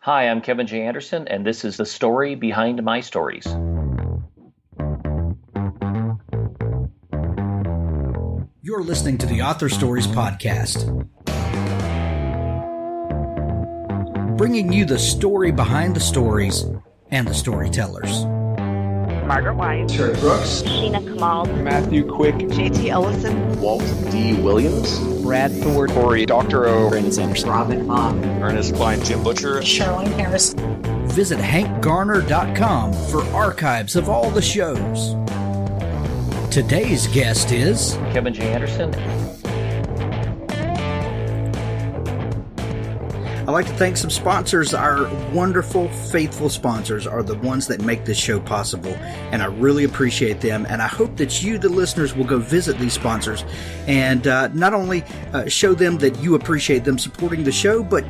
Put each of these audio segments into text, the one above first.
Hi, I'm Kevin J. Anderson, and this is the story behind my stories. You're listening to the Author Stories Podcast, bringing you the story behind the stories and the storytellers. Margaret White, Terry Brooks, Sheena Kamal, Matthew Quick, J.T. Ellison, Walt D. Williams, Brad Thor, Corey, Dr. O, Brandon Sanderson, Robin Mom, Ernest Klein, Jim Butcher, Sherwin Harris. Visit hankgarner.com for archives of all the shows. Today's guest is Kevin J. Anderson. I'd like to thank some sponsors. Our wonderful, faithful sponsors are the ones that make this show possible, and I really appreciate them, and I hope that you, the listeners, will go visit these sponsors and not only show them that you appreciate them supporting the show, but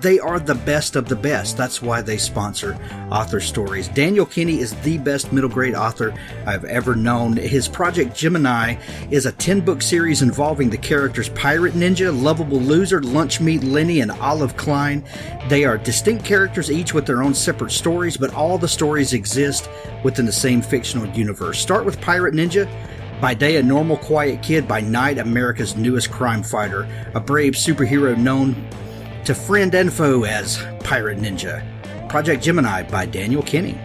they are the best of the best. That's why they sponsor Author Stories. Daniel Kinney is the best middle grade author I've ever known. His Project Gemini is a 10-book series involving the characters Pirate Ninja, Lovable Loser, Lunchmeat Lenny, and Olive Klein. They are distinct characters, each with their own separate stories, but all the stories exist within the same fictional universe. Start with Pirate Ninja. By day, a normal, quiet kid. By night, America's newest crime fighter. A brave superhero known to friend and foe as Pirate Ninja. Project Gemini by Daniel Kinney.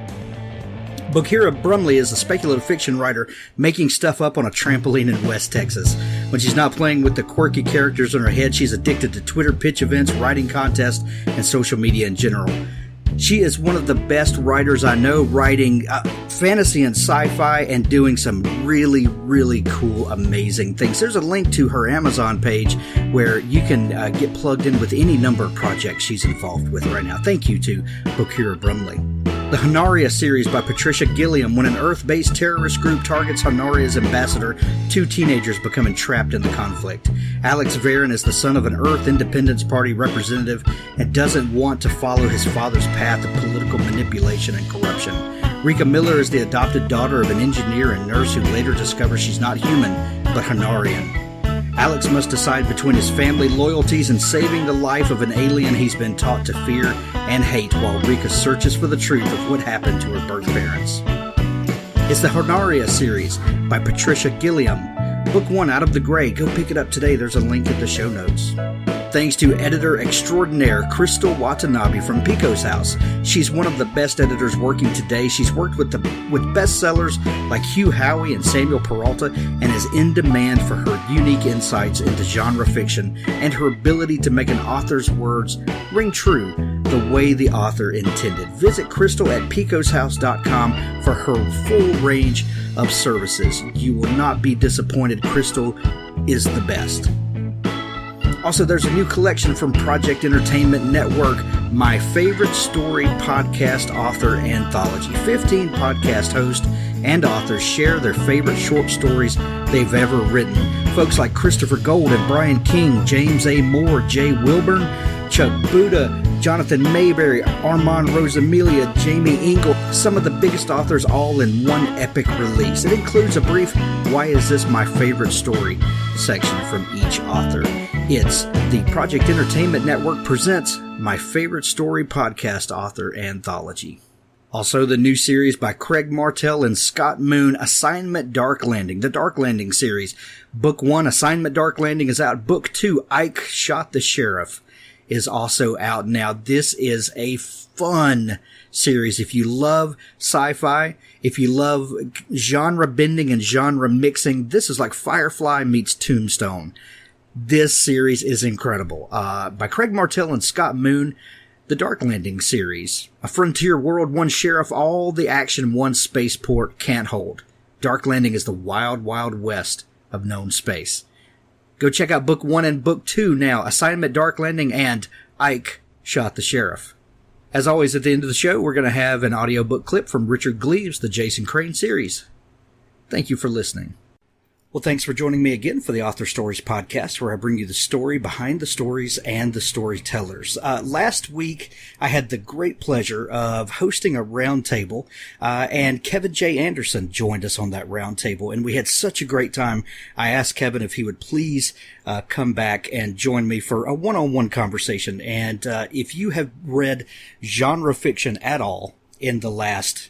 Bookira Brumley is a speculative fiction writer making stuff up on a trampoline in West Texas. When she's not playing with the quirky characters in her head, she's addicted to Twitter pitch events, writing contests, and social media in general. She is one of the best writers I know, writing fantasy and sci-fi and doing some really, really cool, amazing things. There's a link to her Amazon page where you can get plugged in with any number of projects she's involved with right now. Thank you to Bookira Brumley. The Honoria series by Patricia Gilliam. When an Earth-based terrorist group targets Honoria's ambassador, two teenagers become entrapped in the conflict. Alex Varon is the son of an Earth Independence Party representative and doesn't want to follow his father's path of political manipulation and corruption. Rika Miller is the adopted daughter of an engineer and nurse who later discovers she's not human, but Honorian. Alex must decide between his family loyalties and saving the life of an alien he's been taught to fear and hate, while Rika searches for the truth of what happened to her birth parents. It's the Honoria series by Patricia Gilliam. Book 1, Out of the Gray. Go pick it up today. There's a link in the show notes. Thanks to editor extraordinaire Crystal Watanabe from Pico's House. She's one of the best editors working today. She's worked with bestsellers like Hugh Howey and Samuel Peralta and is in demand for her unique insights into genre fiction and her ability to make an author's words ring true the way the author intended. Visit Crystal at picoshouse.com for her full range of services. You will not be disappointed. Crystal is the best. Also, there's a new collection from Project Entertainment Network, My Favorite Story Podcast Author Anthology. 15 podcast hosts and authors share their favorite short stories they've ever written. Folks like Christopher Gold and Brian King, James A. Moore, Jay Wilburn, Chuck Buda, Jonathan Mayberry, Armand Rosamilia, Jamie Ingle, some of the biggest authors all in one epic release. It includes a brief Why Is This My Favorite Story section from each author. It's the Project Entertainment Network presents My Favorite Story Podcast Author Anthology. Also, the new series by Craig Martell and Scott Moon, Assignment Dark Landing, the Dark Landing series. Book 1, Assignment Dark Landing, is out. Book 2, Ike Shot the Sheriff, is also out now. This is a fun series. If you love sci-fi, if you love genre bending and genre mixing, this is like Firefly meets Tombstone. This series is incredible. By Craig Martell and Scott Moon, the Dark Landing series. A frontier world, one sheriff, all the action one spaceport can't hold. Dark Landing is the wild, wild west of known space. Go check out Book 1 and Book 2 now. Assignment Dark Landing and Ike Shot the Sheriff. As always, at the end of the show, we're going to have an audiobook clip from Richard Gleaves, the Jason Crane series. Thank you for listening. Well, thanks for joining me again for the Author Stories podcast, where I bring you the story behind the stories and the storytellers. Last week, I had the great pleasure of hosting a roundtable, and Kevin J. Anderson joined us on that roundtable, and we had such a great time. I asked Kevin if he would please come back and join me for a one-on-one conversation. And if you have read genre fiction at all in the last,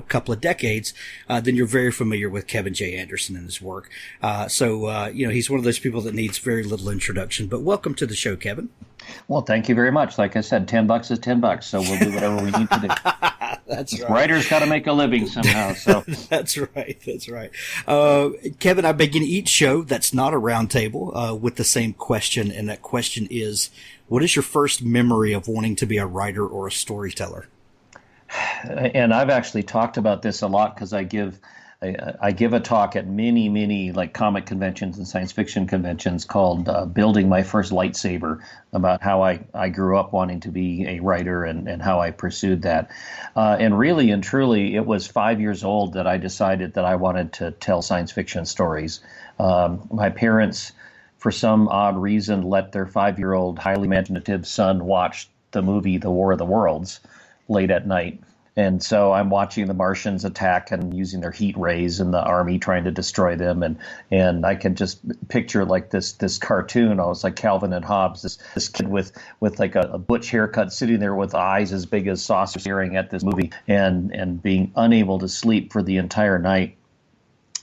couple of decades, then you're very familiar with Kevin J. Anderson and his work. He's one of those people that needs very little introduction. But welcome to the show, Kevin. Well, thank you very much. Like I said, $10 is $10, so we'll do whatever we need to do. That's right. Writers got to make a living somehow. So That's right. Kevin, I begin each show that's not a roundtable with the same question, and that question is, what is your first memory of wanting to be a writer or a storyteller? And I've actually talked about this a lot because I give a talk at many like comic conventions and science fiction conventions called Building My First Lightsaber, about how I grew up wanting to be a writer and how I pursued that. And really and truly, it was 5 years old that I decided that I wanted to tell science fiction stories. My parents, for some odd reason, let their 5-year-old highly imaginative son watch the movie The War of the Worlds late at night. And so I'm watching the Martians attack and using their heat rays and the army trying to destroy them. And I can just picture like this cartoon. I was like Calvin and Hobbes, this kid with like a butch haircut sitting there with eyes as big as saucers staring at this movie and being unable to sleep for the entire night.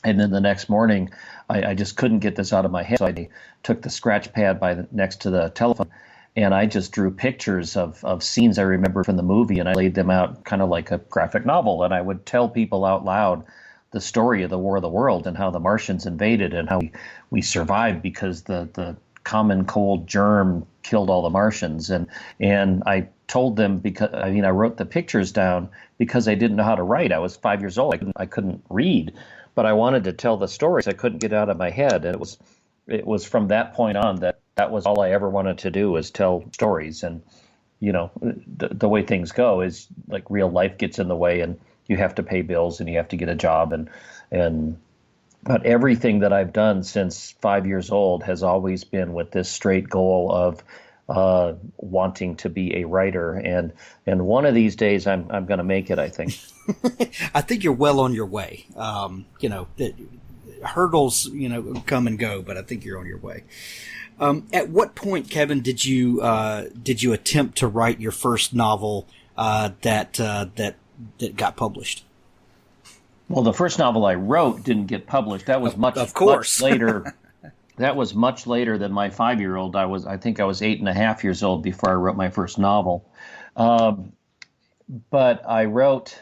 And then the next morning, I just couldn't get this out of my head. So I took the scratch pad next to the telephone, and I just drew pictures of scenes I remember from the movie, and I laid them out kind of like a graphic novel. And I would tell people out loud the story of the War of the World and how the Martians invaded and how we survived because the common cold germ killed all the Martians. And I told them I wrote the pictures down because I didn't know how to write. I was 5 years old. I couldn't read, but I wanted to tell the stories. I couldn't get out of my head. And it was from that point on that was all I ever wanted to do, was tell stories. And, the way things go is like real life gets in the way and you have to pay bills and you have to get a job. But everything that I've done since 5 years old has always been with this straight goal of wanting to be a writer. And one of these days I'm going to make it, I think. I think you're well on your way. Hurdles, come and go, but I think you're on your way. At what point, Kevin, did you attempt to write your first novel that got published? Well, the first novel I wrote didn't get published. That was much later. That was much later than my 5-year-old. I think I was 8.5 years old before I wrote my first novel. But I wrote,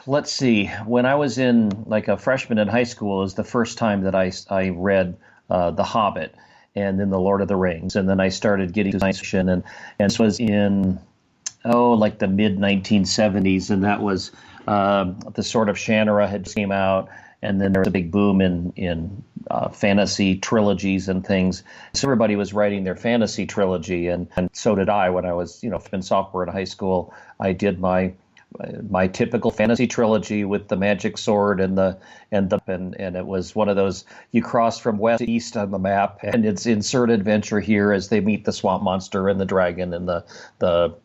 let's see, when I was in like a freshman in high school is the first time that I read The Hobbit and then The Lord of the Rings. And then I started getting to science fiction, and this was in, like the mid 1970s. And that was the Sword of Shannara had just came out. And then there was a big boom in fantasy trilogies and things. So everybody was writing their fantasy trilogy, and so did I. When I was, in sophomore in high school, I did my typical fantasy trilogy with the magic sword and it was one of those, you cross from west to east on the map, and it's insert adventure here as they meet the swamp monster and the dragon and the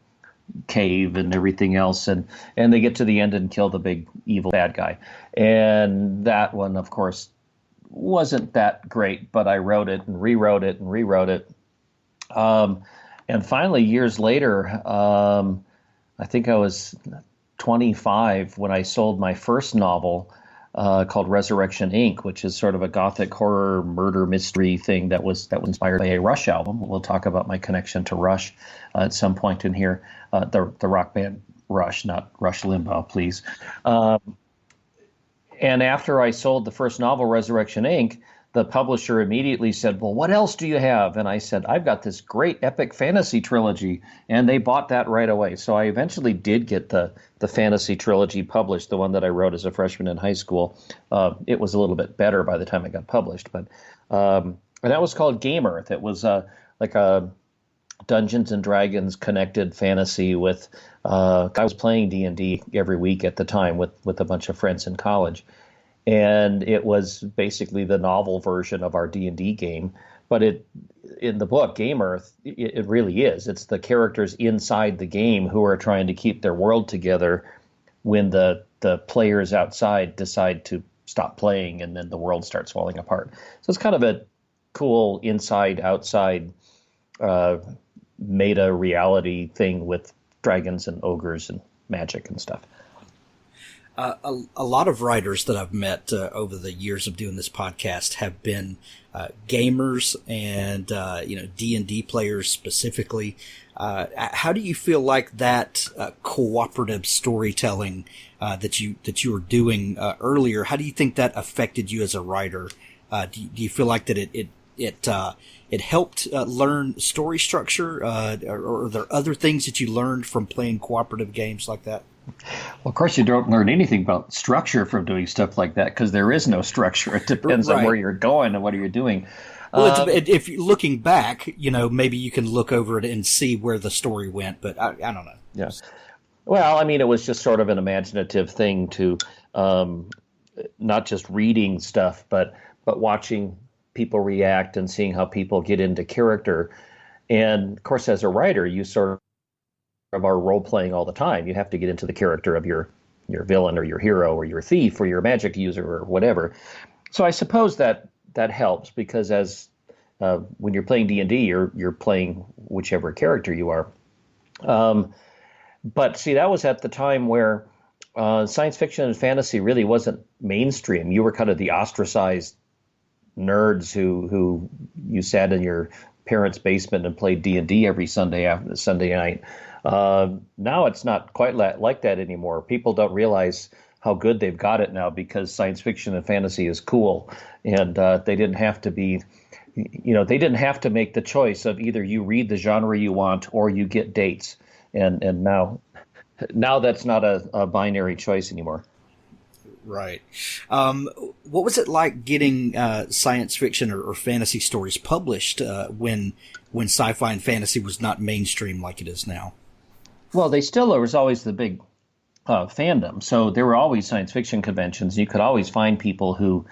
cave and everything else, and they get to the end and kill the big evil bad guy. And that one, of course, wasn't that great, but I wrote it and rewrote it and rewrote it. And finally, years later, I think I was 25 when I sold my first novel called Resurrection Inc., which is sort of a gothic horror murder mystery thing that was inspired by a Rush album. We'll talk about my connection to Rush at some point in here. The rock band Rush, not Rush Limbaugh, please. And after I sold the first novel, Resurrection Inc., the publisher immediately said, well, what else do you have? And I said, I've got this great epic fantasy trilogy. And they bought that right away. So I eventually did get the fantasy trilogy published, the one that I wrote as a freshman in high school. It was a little bit better by the time it got published. But and that was called Game Earth. It was like a Dungeons and Dragons connected fantasy with I was playing D&D every week at the time with a bunch of friends in college. and it was basically the novel version of our D&D game. But in the book Game Earth, it really is. It's the characters inside the game who are trying to keep their world together when the players outside decide to stop playing, and then the world starts falling apart. So it's kind of a cool inside-outside meta reality thing with dragons and ogres and magic and stuff. A lot of writers that I've met over the years of doing this podcast have been gamers and D&D players specifically. How do you feel like that cooperative storytelling that you were doing earlier? How do you think that affected you as a writer? Do you feel like that it helped learn story structure, or are there other things that you learned from playing cooperative games like that? Well, of course, you don't learn anything about structure from doing stuff like that because there is no structure. It depends on where you're going and what you're doing. Well, if you're looking back, maybe you can look over it and see where the story went, but I don't know. Yes. Well, I mean, it was just sort of an imaginative thing to not just reading stuff, but watching people react and seeing how people get into character. And of course, as a writer, you sort of are role-playing all the time. You have to get into the character of your villain or your hero or your thief or your magic user or whatever. So I suppose that helps because as when you're playing D&D, you're playing whichever character you are. But see, that was at the time where science fiction and fantasy really wasn't mainstream. You were kind of the ostracized nerds who you sat in your parents' basement and played D&D every Sunday night. Now it's not quite like that anymore. People don't realize how good they've got it now because science fiction and fantasy is cool, and they didn't have to be, they didn't have to make the choice of either you read the genre you want or you get dates, and now that's not a binary choice anymore. Right. What was it like getting science fiction or fantasy stories published when sci-fi and fantasy was not mainstream like it is now? Well, there was always the big fandom. So there were always science fiction conventions. You could always find people who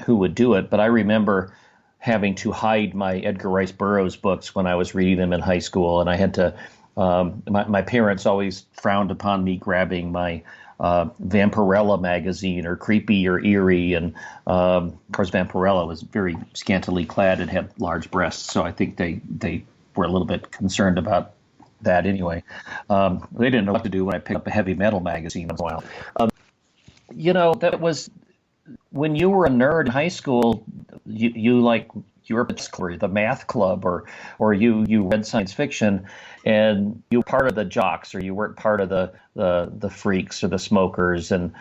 would do it. But I remember having to hide my Edgar Rice Burroughs books when I was reading them in high school, and I had to. My parents always frowned upon me grabbing my Vampirella magazine or Creepy or Eerie, and of course Vampirella was very scantily clad and had large breasts, so I think they were a little bit concerned about that anyway. They didn't know what to do when I picked up a heavy metal magazine once in a while. That was when you were a nerd in high school. You were the math club, or you read science fiction, and you were part of the jocks, or you weren't part of the freaks or the smokers, and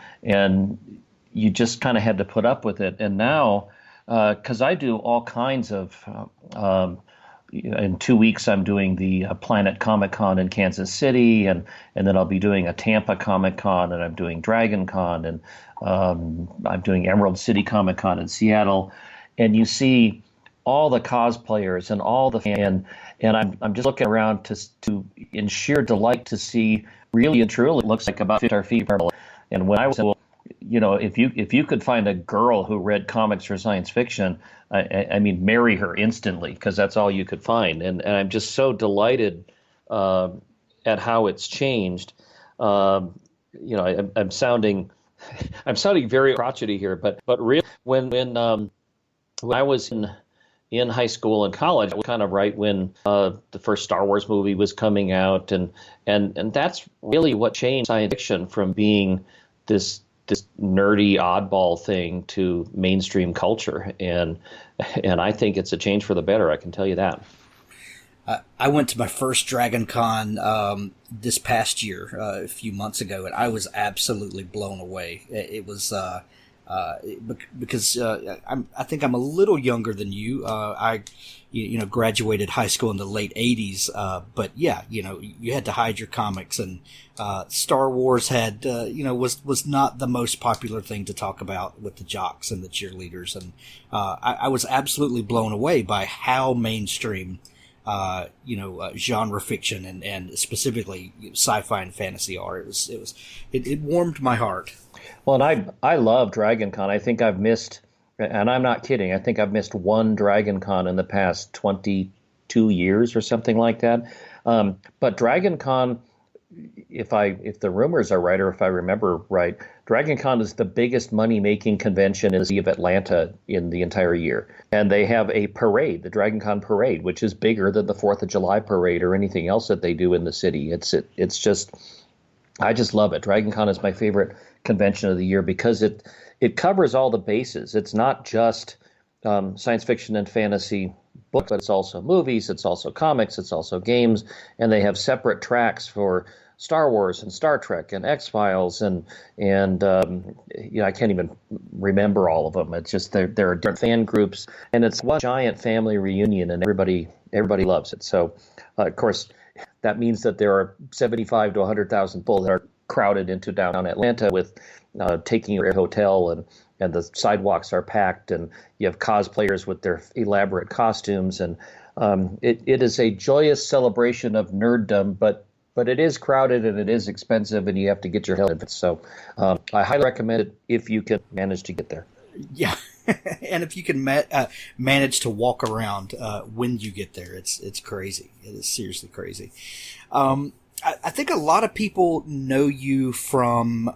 you just kind of had to put up with it. And now, because I do all kinds of, in 2 weeks I'm doing the Planet Comic Con in Kansas City, and then I'll be doing a Tampa Comic Con, and I'm doing Dragon Con, and I'm doing Emerald City Comic Con in Seattle, and you see all the cosplayers and all the and I'm just looking around to in sheer delight to see really and truly it looks like about 50 feet. And when I was if you could find a girl who read comics or science fiction, I mean, marry her instantly, because that's all you could find. And I'm just so delighted at how it's changed. I'm sounding very crotchety here, but really when I was in high school and college, it was kind of right when the first Star Wars movie was coming out, and that's really what changed science fiction from being this nerdy oddball thing to mainstream culture, and I think it's a change for the better. I can tell you that. I went to my first Dragon Con this past year, a few months ago, and I was absolutely blown away. It was because I think I'm a little younger than you. I graduated high school in the late 80s, but yeah, you had to hide your comics, and Star Wars had was not the most popular thing to talk about with the jocks and the cheerleaders, and I was absolutely blown away by how mainstream genre fiction and specifically sci-fi and fantasy are. It warmed my heart. Well, and I love Dragon Con. I think I've missed, and I'm not kidding, I think I've missed one Dragon Con in the past 22 years or something like that. But Dragon Con, if the rumors are right, or if I remember right, Dragon Con is the biggest money-making convention in the city of Atlanta in the entire year. And they have a parade, the Dragon Con parade, which is bigger than the 4th of July parade or anything else that they do in the city. It's just, I just love it. Dragon Con is my favorite convention of the year because it covers all the bases. It's not just science fiction and fantasy books, but it's also movies, it's also comics, it's also games, and they have separate tracks for Star Wars and Star Trek and X-Files and I can't even remember all of them. It's just there are different fan groups, and it's one giant family reunion, and everybody loves it. So, of course, that means that there are 75 to 100,000 people that are crowded into downtown Atlanta with taking your hotel, and the sidewalks are packed, and you have cosplayers with their elaborate costumes, and it is a joyous celebration of nerddom, but it is crowded and it is expensive, and you have to get your help. So I highly recommend it if you can manage to get there. Yeah, and if you can manage to walk around when you get there, it's crazy. It is seriously crazy. I think a lot of people know you from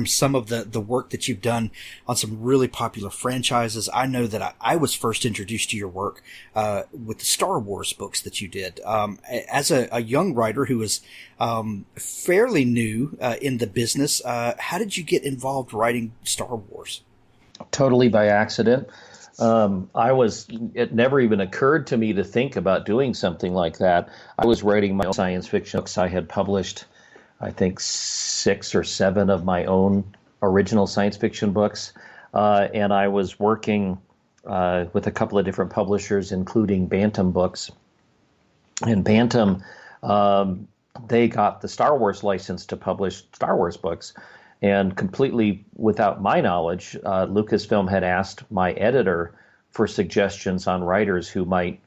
some of the work that you've done on some really popular franchises. I know that I was first introduced to your work with the Star Wars books that you did. As a young writer who was fairly new in the business, how did you get involved writing Star Wars? Totally by accident. It never even occurred to me to think about doing something like that. I was writing my own science fiction books. I had published, I think, 6 or 7 of my own original science fiction books. And I was working with a couple of different publishers, including Bantam Books. And Bantam, they got the Star Wars license to publish Star Wars books. And completely without my knowledge, Lucasfilm had asked my editor for suggestions on writers who might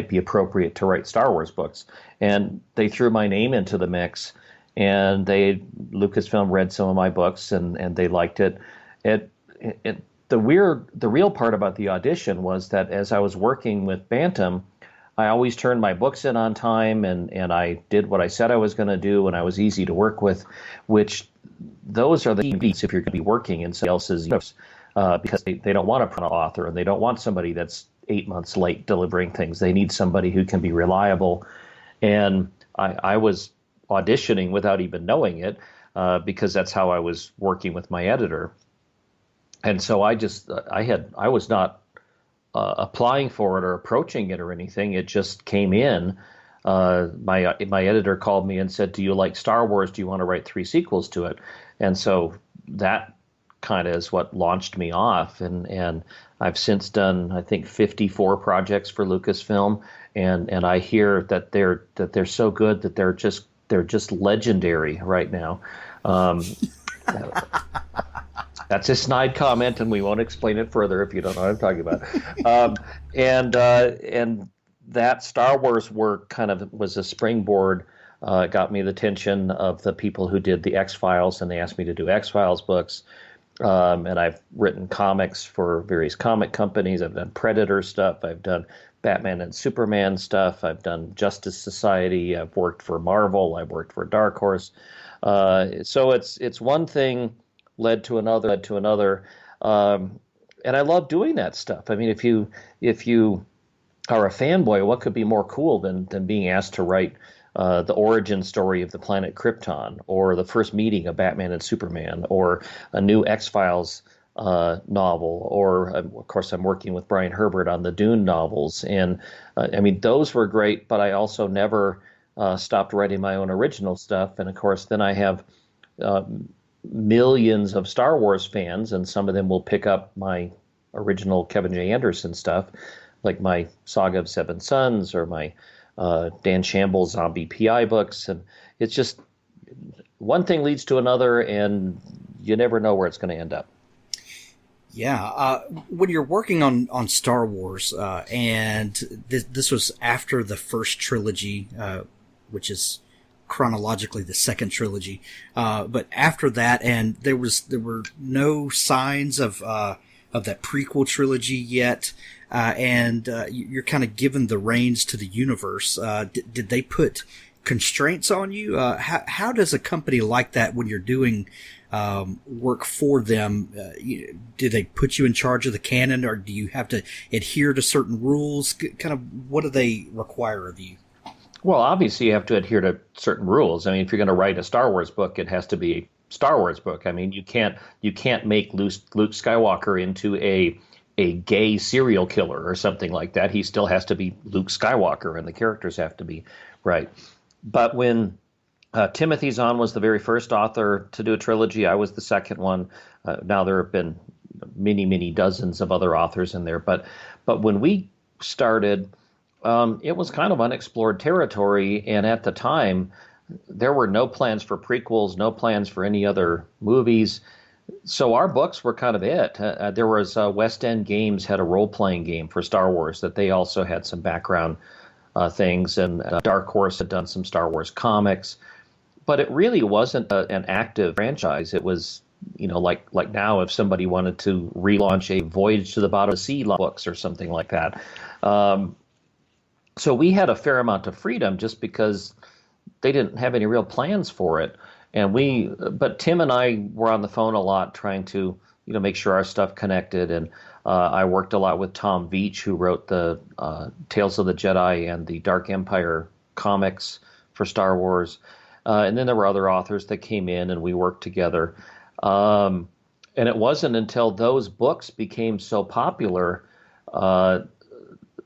be appropriate to write Star Wars books. And they threw my name into the mix, and Lucasfilm read some of my books, and they liked it. The real part about the audition was that as I was working with Bantam, I always turned my books in on time, and I did what I said I was going to do, and I was easy to work with, which those are the beats if you're going to be working in somebody else's books, because they don't want a product author, and they don't want somebody that's 8 months late delivering things. They need somebody who can be reliable. And I was auditioning without even knowing it, because that's how I was working with my editor. And so I was not applying for it or approaching it or anything. It just came in. My editor called me and said, "Do you like Star Wars? Do you want to write 3 sequels to it?" And so that kind of is what launched me off. And I've since done, I think, 54 projects for Lucasfilm. And I hear that they're so good that they're just legendary right now. That's a snide comment, and we won't explain it further if you don't know what I'm talking about. And that Star Wars work kind of was a springboard, got me the attention of the people who did the X-Files, and they asked me to do X-Files books. And I've written comics for various comic companies. I've done Predator stuff. I've done Batman and Superman stuff. I've done Justice Society. I've worked for Marvel. I've worked for Dark Horse. So it's one thing led to another, and I love doing that stuff. I mean, if you are a fanboy, what could be more cool than being asked to write the origin story of the planet Krypton, or the first meeting of Batman and Superman, or a new X-Files novel, or of course I'm working with Brian Herbert on the Dune novels. And I mean, those were great, but I also never stopped writing my own original stuff. And of course, then I have millions of Star Wars fans, and some of them will pick up my original Kevin J. Anderson stuff, like my Saga of Seven Sons, or my Dan Shambles zombie PI books. And it's just one thing leads to another, and you never know where it's going to end up. Yeah. When you're working on Star Wars, and this was after the first trilogy, which is chronologically the second trilogy, but after that, and there were no signs of that prequel trilogy yet, and you're kind of given the reins to the universe. Did they put constraints on you? How does a company like that, when you're doing work for them, do they put you in charge of the canon, or do you have to adhere to certain rules? Kind of, what do they require of you? Well, obviously you have to adhere to certain rules. I mean, if you're going to write a Star Wars book, it has to be a Star Wars book. I mean, you can't make Luke Skywalker into a gay serial killer or something like that. He still has to be Luke Skywalker, and the characters have to be right. But when Timothy Zahn was the very first author to do a trilogy, I was the second one. Now there have been many, many dozens of other authors in there. But when we started, it was kind of unexplored territory, and at the time, there were no plans for prequels, no plans for any other movies. So our books were kind of it. There was West End Games had a role-playing game for Star Wars that they also had some background things, and Dark Horse had done some Star Wars comics. But it really wasn't an active franchise. It was, like now, if somebody wanted to relaunch a Voyage to the Bottom of the Sea books or something like that. So we had a fair amount of freedom just because they didn't have any real plans for it. But Tim and I were on the phone a lot trying to, make sure our stuff connected. And I worked a lot with Tom Veitch, who wrote the Tales of the Jedi and the Dark Empire comics for Star Wars. And then there were other authors that came in, and we worked together. And it wasn't until those books became so popular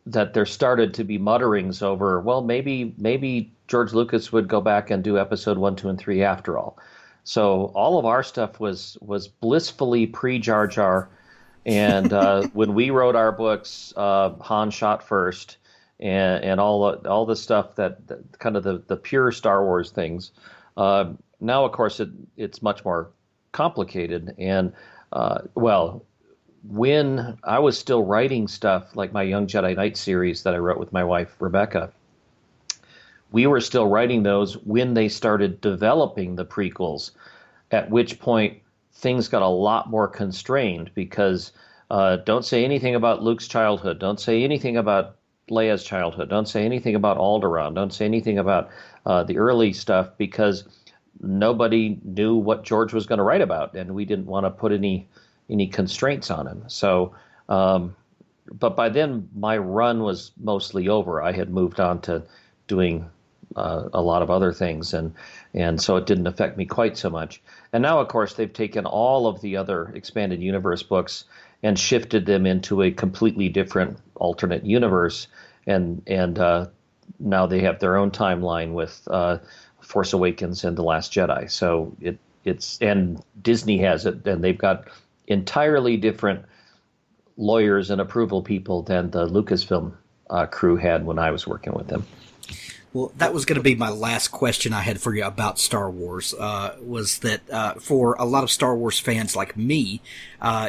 that there started to be mutterings over, well, maybe George Lucas would go back and do episode 1, 2, and 3 after all. So all of our stuff was blissfully pre-Jar Jar. And when we wrote our books, Han shot first. And all the stuff that kind of the pure Star Wars things. Now, of course, it's much more complicated. And when I was still writing stuff like my Young Jedi Knights series that I wrote with my wife Rebecca, we were still writing those when they started developing the prequels. At which point things got a lot more constrained because don't say anything about Luke's childhood. Don't say anything about Leia's childhood. Don't say anything about Alderaan. Don't say anything about the early stuff because nobody knew what George was going to write about, and we didn't want to put any constraints on him. So, but by then my run was mostly over. I had moved on to doing a lot of other things, and so it didn't affect me quite so much. And now, of course, they've taken all of the other expanded universe books and shifted them into a completely different alternate universe, and now they have their own timeline with Force Awakens and The Last Jedi. So and Disney has it, and they've got entirely different lawyers and approval people than the Lucasfilm crew had when I was working with them. Well, that was going to be my last question I had for you about Star Wars, was that for a lot of Star Wars fans like me,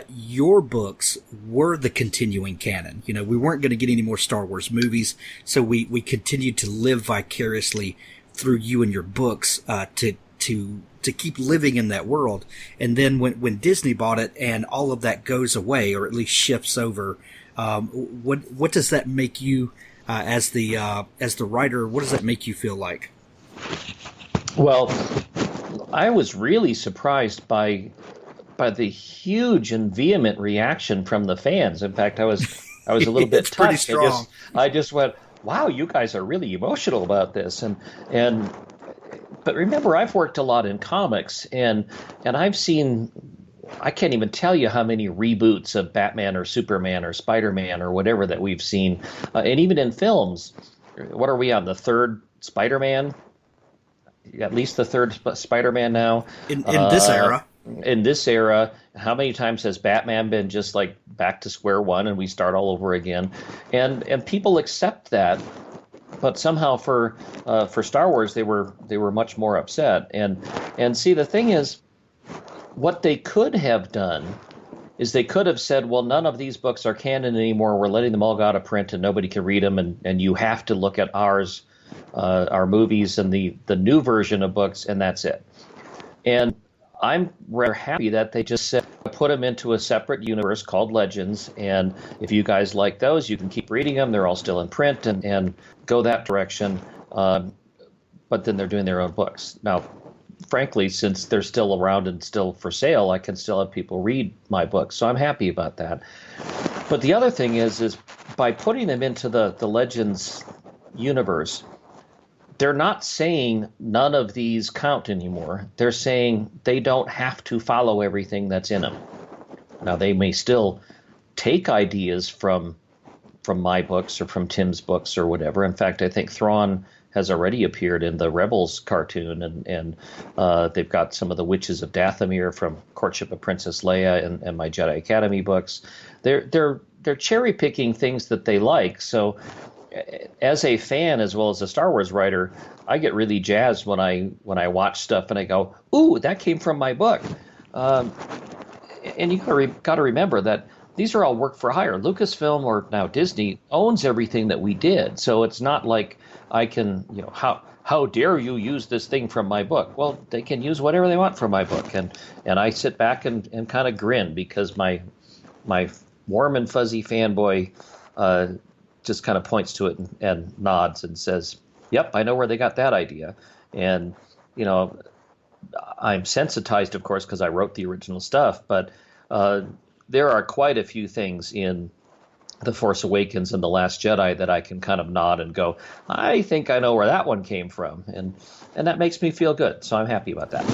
your books were the continuing canon. We weren't going to get any more Star Wars movies, so we continued to live vicariously through you and your books to keep living in that world. And then when Disney bought it and all of that goes away, or at least shifts over, what does that make you? As the writer, what does that make you feel like? Well, I was really surprised by the huge and vehement reaction from the fans. In fact, I was a little bit touched. Pretty strong. I just went, "Wow, you guys are really emotional about this." But remember, I've worked a lot in comics, and I've seen. I can't even tell you how many reboots of Batman or Superman or Spider-Man or whatever that we've seen. And even in films, what are we on, the third Spider-Man? At least the third Spider-Man now. In this era. In this era, how many times has Batman been just like back to square one and we start all over again? And people accept that. But somehow for Star Wars, they were much more upset. And see, the thing is, what they could have done is they could have said, well, none of these books are canon anymore. We're letting them all go out of print and nobody can read them. And you have to look at our movies and the new version of books, and that's it. And I'm rather happy that they just said, put them into a separate universe called Legends. And if you guys like those, you can keep reading them. They're all still in print and go that direction. But then they're doing their own books. Now, frankly, since they're still around and still for sale, I can still have people read my books. So I'm happy about that. But the other thing is by putting them into the Legends universe, they're not saying none of these count anymore. They're saying they don't have to follow everything that's in them. Now, they may still take ideas from my books or from Tim's books or whatever. In fact, I think Thrawn has already appeared in the Rebels cartoon, and they've got some of the Witches of Dathomir from Courtship of Princess Leia and my Jedi Academy books. They're cherry picking things that they like. So, as a fan as well as a Star Wars writer, I get really jazzed when I watch stuff and I go, "Ooh, that came from my book." And you got to remember that these are all work for hire. Lucasfilm, or now Disney, owns everything that we did. So it's not like I can, how dare you use this thing from my book? Well, they can use whatever they want from my book. And I sit back and kind of grin because my warm and fuzzy fanboy just kind of points to it and nods and says, yep, I know where they got that idea. And, I'm sensitized, of course, because I wrote the original stuff, but there are quite a few things in The Force Awakens and The Last Jedi that I can kind of nod and go, I think I know where that one came from. And that makes me feel good. So I'm happy about that.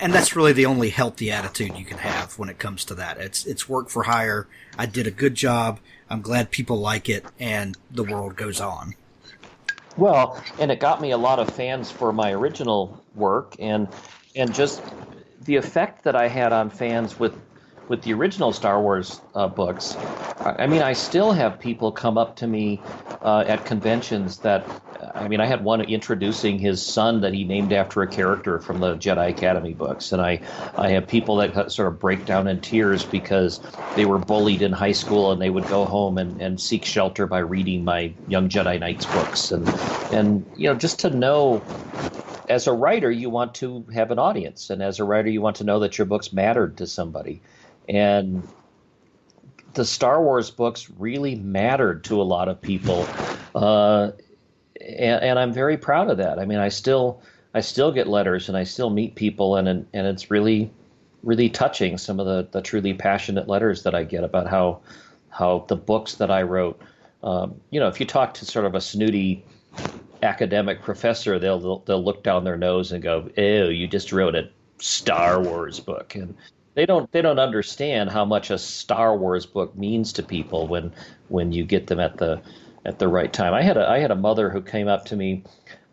And that's really the only healthy attitude you can have when it comes to that. It's work for hire. I did a good job. I'm glad people like it, and the world goes on. Well, and it got me a lot of fans for my original work, and just the effect that I had on fans with the original Star Wars books. I mean, I still have people come up to me at conventions that, I had one introducing his son that he named after a character from the Jedi Academy books. And I have people that sort of break down in tears because they were bullied in high school and they would go home and seek shelter by reading my Young Jedi Knights books. And just to know, as a writer, you want to have an audience. And as a writer, you want to know that your books mattered to somebody. And the Star Wars books really mattered to a lot of people. And I'm very proud of that. I still get letters and I still meet people, and it's really, really touching, some of the truly passionate letters that I get about how the books that I wrote, if you talk to sort of a snooty academic professor, they'll look down their nose and go, "Ew, you just wrote a Star Wars book." And they don't understand how much a Star Wars book means to people when you get them at the right time. I had a mother who came up to me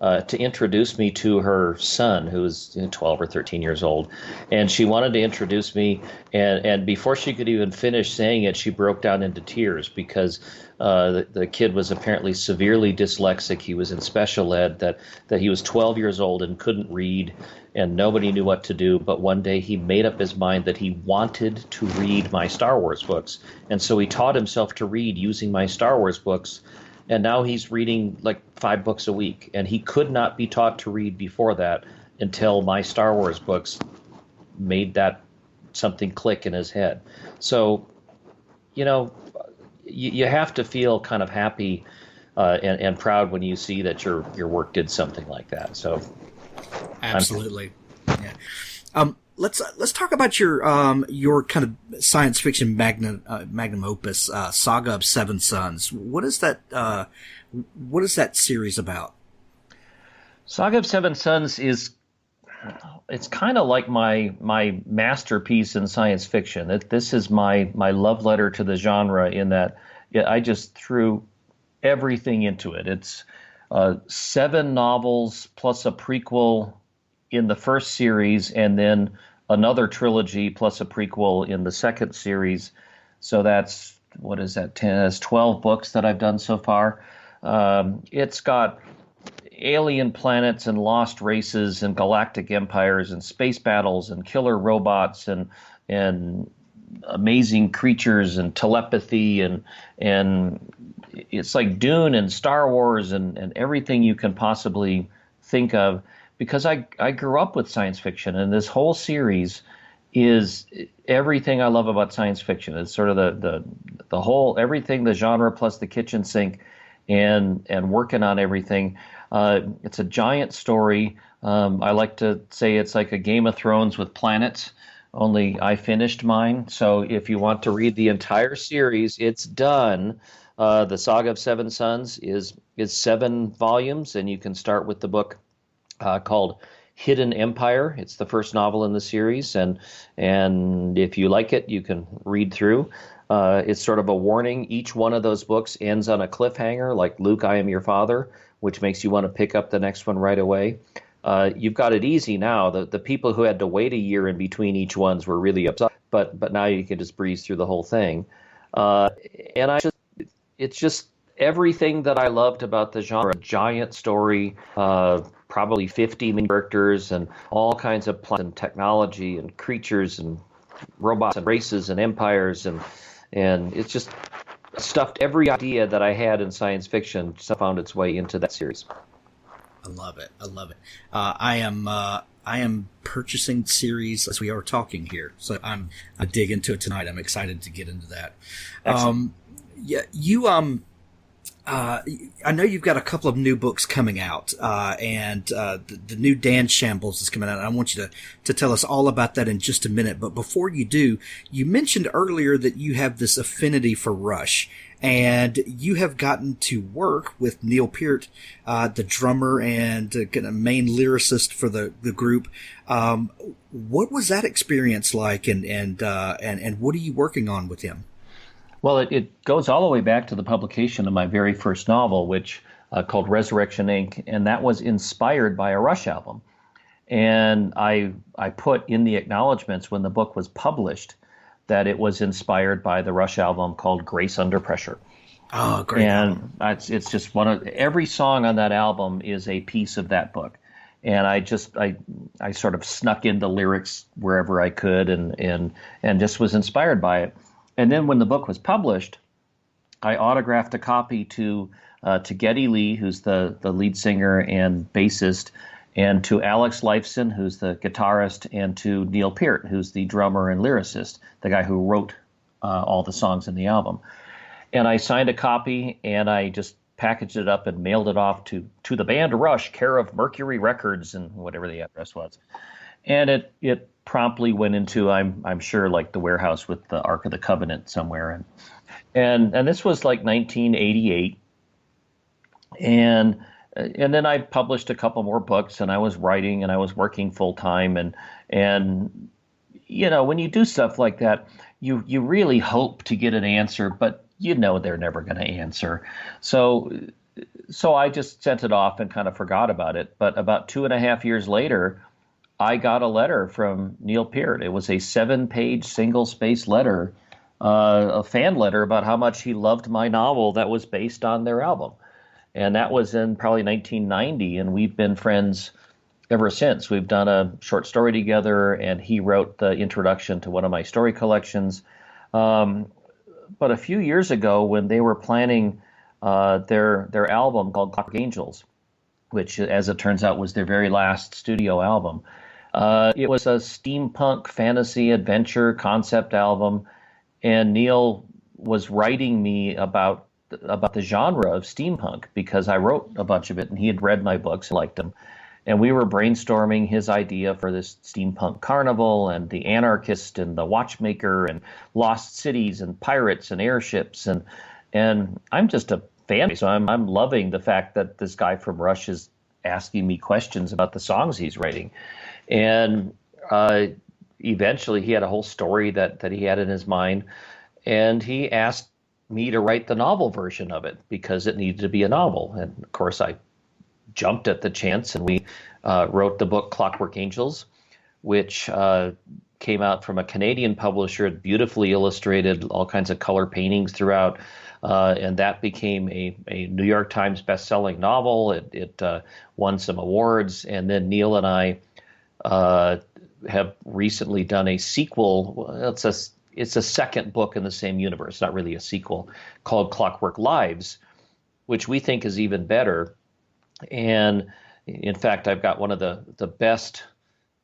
to introduce me to her son, who was 12 or 13 years old, and she wanted to introduce me, and before she could even finish saying it, she broke down into tears because the kid was apparently severely dyslexic. He was in special ed, that he was 12 years old and couldn't read, and nobody knew what to do. But one day he made up his mind that he wanted to read my Star Wars books, and so he taught himself to read using my Star Wars books. And now he's reading like 5 books a week, and he could not be taught to read before that until my Star Wars books made that something click in his head. So, you have to feel kind of happy and proud when you see that your work did something like that. So, absolutely, yeah. Let's talk about your kind of science fiction magnum opus, Saga of Seven Sons. What is that series about? Saga of Seven Sons it's kind of like my masterpiece in science fiction. This is my love letter to the genre, in that I just threw everything into it. It's 7 novels plus a prequel in the first series, and then another trilogy plus a prequel in the second series. So that's, 10? That's 12 books that I've done so far. It's got alien planets and lost races and galactic empires and space battles and killer robots and amazing creatures and telepathy and it's like Dune and Star Wars and everything you can possibly think of, because I grew up with science fiction, and this whole series is everything I love about science fiction. It's sort of the whole, everything, the genre plus the kitchen sink and working on everything. It's a giant story. I like to say it's like a Game of Thrones with planets, only I finished mine. So if you want to read the entire series, it's done. The Saga of Seven Sons is 7 volumes, and you can start with the book called Hidden Empire. It's the first novel in the series, and if you like it, you can read through. It's sort of a warning. Each one of those books ends on a cliffhanger, like Luke, I am your father, which makes you want to pick up the next one right away. You've got it easy now. The people who had to wait a year in between each ones were really upset, but now you can just breeze through the whole thing. It's just everything that I loved about the genre. A giant story, probably 50 main characters, and all kinds of planets and technology and creatures and robots and races and empires, and it's just stuffed every idea that I had in science fiction found its way into that series. I love it. I love it. I am purchasing series as we are talking here, so I dig into it tonight. I'm excited to get into that. Yeah, you I know you've got a couple of new books coming out, and the new Dan Shambles is coming out. I want you to tell us all about that in just a minute. But before you do, you mentioned earlier that you have this affinity for Rush, and you have gotten to work with Neal Peart, the drummer and kind of main lyricist for the group. What was that experience like, and what are you working on with him? Well, it goes all the way back to the publication of my very first novel, which called Resurrection Inc., and that was inspired by a Rush album. And I put in the acknowledgments when the book was published that it was inspired by the Rush album called Grace Under Pressure. Oh, great. And it's just every song on that album is a piece of that book. And I sort of snuck in the lyrics wherever I could and just was inspired by it. And then when the book was published, I autographed a copy to Geddy Lee, who's the lead singer and bassist, and to Alex Lifeson, who's the guitarist, and to Neal Peart, who's the drummer and lyricist, the guy who wrote all the songs in the album. And I signed a copy, and I just packaged it up and mailed it off to the band Rush, care of Mercury Records, and whatever the address was. And it promptly went into, I'm sure, like the warehouse with the Ark of the Covenant somewhere, and this was like 1988, and then I published a couple more books, and I was writing and I was working full time, and you know, when you do stuff like that, you really hope to get an answer, but you know they're never going to answer, so I just sent it off and kind of forgot about it. But about 2.5 years later, I got a letter from Neal Peart. It was a 7-page single-space letter, a fan letter about how much he loved my novel that was based on their album. And that was in probably 1990, and we've been friends ever since. We've done a short story together, and he wrote the introduction to one of my story collections. But a few years ago, when they were planning their album called Clockwork Angels, which, as it turns out, was their very last studio album, it was a steampunk fantasy adventure concept album, and Neal was writing me about the genre of steampunk because I wrote a bunch of it, and he had read my books and liked them. And we were brainstorming his idea for this steampunk carnival and the anarchist and the watchmaker and lost cities and pirates and airships, and I'm just a fan, so I'm loving the fact that this guy from Rush is asking me questions about the songs he's writing. And eventually he had a whole story that he had in his mind, and he asked me to write the novel version of it because it needed to be a novel. And of course I jumped at the chance, and we wrote the book Clockwork Angels, which came out from a Canadian publisher, beautifully illustrated, all kinds of color paintings throughout. And that became a New York Times best-selling novel. It won some awards, and then Neal and I have recently done a sequel. it's a second book in the same universe, not really a sequel, called Clockwork Lives, which we think is even better. And in fact, I've got one of the best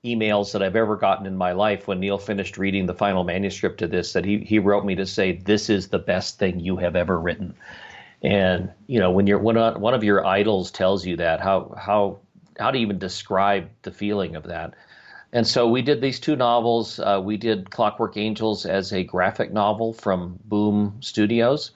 emails that I've ever gotten in my life when Neal finished reading the final manuscript of this, that he wrote me to say, this is the best thing you have ever written. And, when one of your idols tells you that, how to even describe the feeling of that. And so we did these two novels. We did Clockwork Angels as a graphic novel from Boom Studios.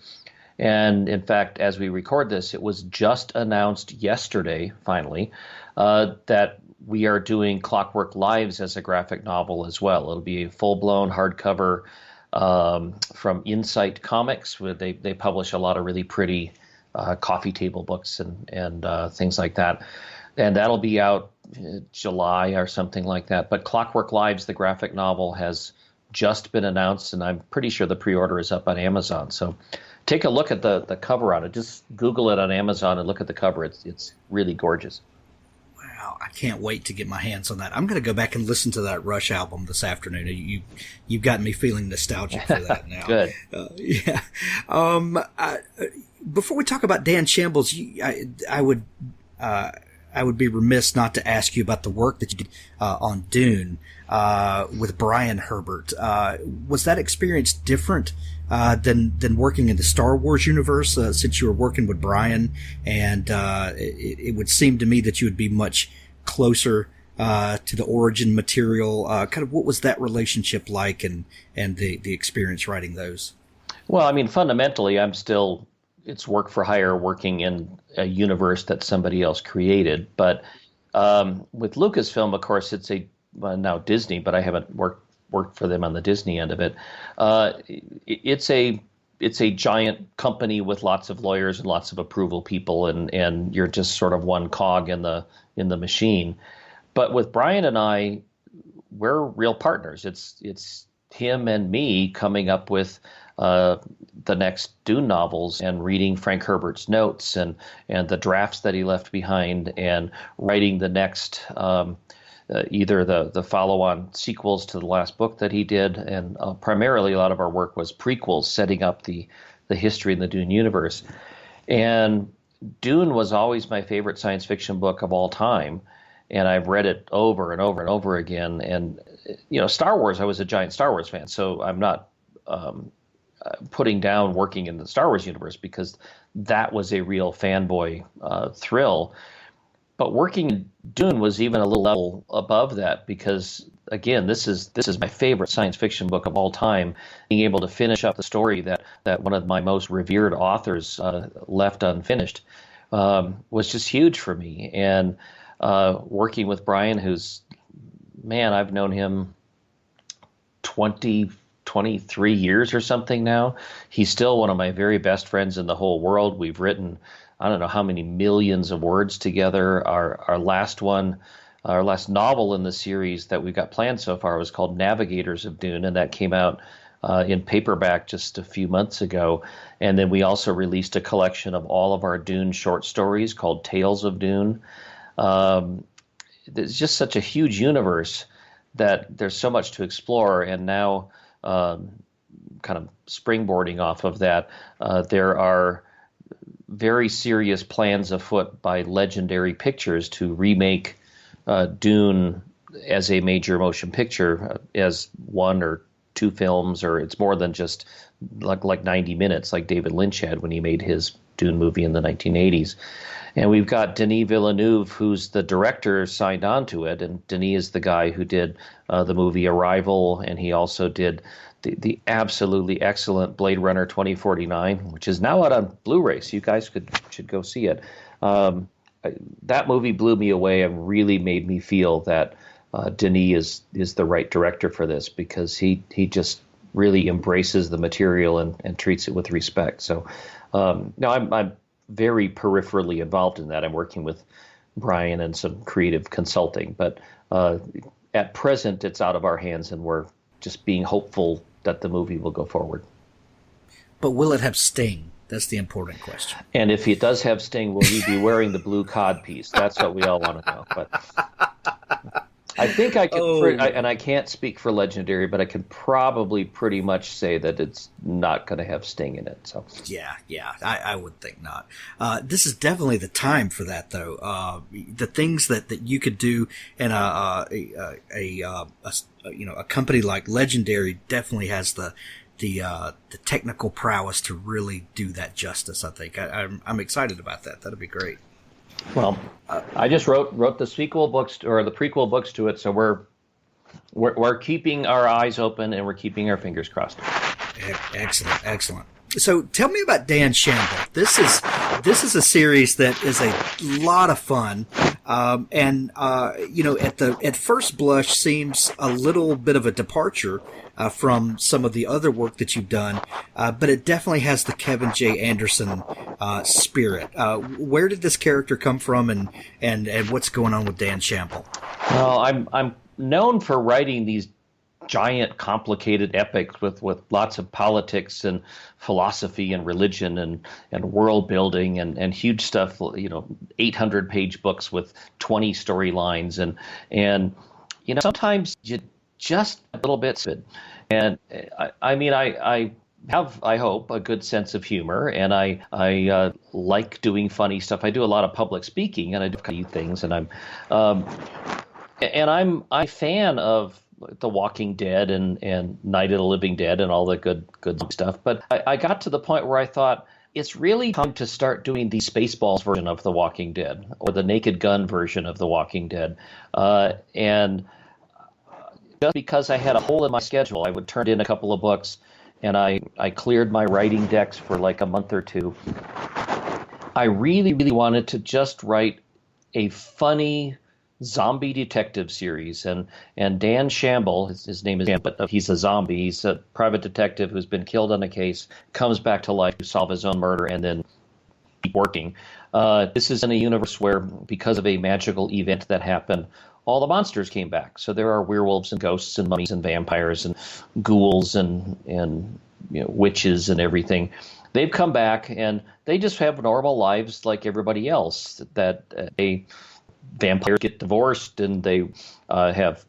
And in fact, as we record this, it was just announced yesterday, finally, that we are doing Clockwork Lives as a graphic novel as well. It'll be a full-blown hardcover from Insight Comics, where they publish a lot of really pretty coffee table books and things like that. And that'll be out July or something like that. But Clockwork Lives, the graphic novel, has just been announced, and I'm pretty sure the pre-order is up on Amazon. So take a look at the cover on it. Just Google it on Amazon and look at the cover. It's really gorgeous. Wow, I can't wait to get my hands on that. I'm going to go back and listen to that Rush album this afternoon. You've gotten me feeling nostalgic for that now. Good. Yeah. Before we talk about Dan Shambles, I would be remiss not to ask you about the work that you did on Dune with Brian Herbert. Was that experience different than working in the Star Wars universe, since you were working with Brian? And it would seem to me that you would be much closer to the origin material. Kind of what was that relationship like, and the experience writing those? Well, I mean, fundamentally, it's work for hire, working in a universe that somebody else created. But with Lucasfilm, of course, it's now Disney, but I haven't worked for them on the Disney end of it. It's a giant company with lots of lawyers and lots of approval people, and you're just sort of one cog in the machine. But with Brian and I, we're real partners. It's him and me coming up with the next Dune novels and reading Frank Herbert's notes and the drafts that he left behind, and writing the next either the follow-on sequels to the last book that he did, and primarily a lot of our work was prequels, setting up the history in the Dune universe. And Dune was always my favorite science fiction book of all time, and I've read it over and over and over again. And Star Wars, I was a giant Star Wars fan, so I'm not putting down working in the Star Wars universe, because that was a real fanboy thrill. But working in Dune was even a little level above that, because again, this is my favorite science fiction book of all time. Being able to finish up the story that one of my most revered authors left unfinished was just huge for me. And working with Brian, I've known him 23 years or something now. He's still one of my very best friends in the whole world. We've written, I don't know how many millions of words together. Our last novel in the series that we've got planned so far was called Navigators of Dune, and that came out in paperback just a few months ago. And then we also released a collection of all of our Dune short stories called Tales of Dune. There's just such a huge universe that there's so much to explore. And now, kind of springboarding off of that, there are very serious plans afoot by Legendary Pictures to remake Dune as a major motion picture, as one or two films, or it's more than just like 90 minutes like David Lynch had when he made his Dune movie in the 1980s. And we've got Denis Villeneuve, who's the director, signed on to it. And Denis is the guy who did the movie Arrival, and he also did the absolutely excellent Blade Runner 2049, which is now out on Blu-ray, so you guys should go see it. That movie blew me away and really made me feel that Denis is the right director for this, because he just really embraces the material and treats it with respect. So now I'm very peripherally involved in that. I'm working with Brian and some creative consulting, but at present it's out of our hands, and we're just being hopeful that the movie will go forward. But will it have Sting? That's the important question. And if it does have Sting, will he be wearing the blue cod piece? That's what we all want to know. But I think I could, Oh. and I can't speak for Legendary, but I can probably pretty much say that it's not going to have Sting in it. So Yeah, I would think not. This is definitely the time for that, though. The things that you could do in a company like Legendary definitely has the technical prowess to really do that justice. I think I'm excited about that. That'd be great. well, I just wrote the sequel books or the prequel books to it, so we're keeping our eyes open and we're keeping our fingers crossed. Excellent. So tell me about Dan Shamble. This is a series that is a lot of fun, at first blush seems a little bit of a departure from some of the other work that you've done, but it definitely has the Kevin J. Anderson spirit. Where did this character come from, and what's going on with Dan Shamble? Well, I'm known for writing these giant, complicated epics with lots of politics and philosophy and religion and world building and huge stuff, 800-page books with 20 storylines and sometimes you just a little bit. And I have, I hope, a good sense of humor, and I like doing funny stuff. I do a lot of public speaking, and I do funny things, and I'm a fan of The Walking Dead and Night of the Living Dead and all the good stuff. But I got to the point where I thought it's really time to start doing the Spaceballs version of The Walking Dead or the Naked Gun version of The Walking Dead. And just because I had a hole in my schedule, I would turn in a couple of books, and I cleared my writing decks for like a month or two. I really, really wanted to just write a funny zombie detective series, and Dan Shamble, his name is Dan, but he's a zombie. He's a private detective who's been killed on a case, comes back to life to solve his own murder, and then keep working. This is in a universe where, because of a magical event that happened, all the monsters came back. So there are werewolves and ghosts and mummies and vampires and ghouls and witches and everything. They've come back and they just have normal lives like everybody else. Vampires get divorced and they have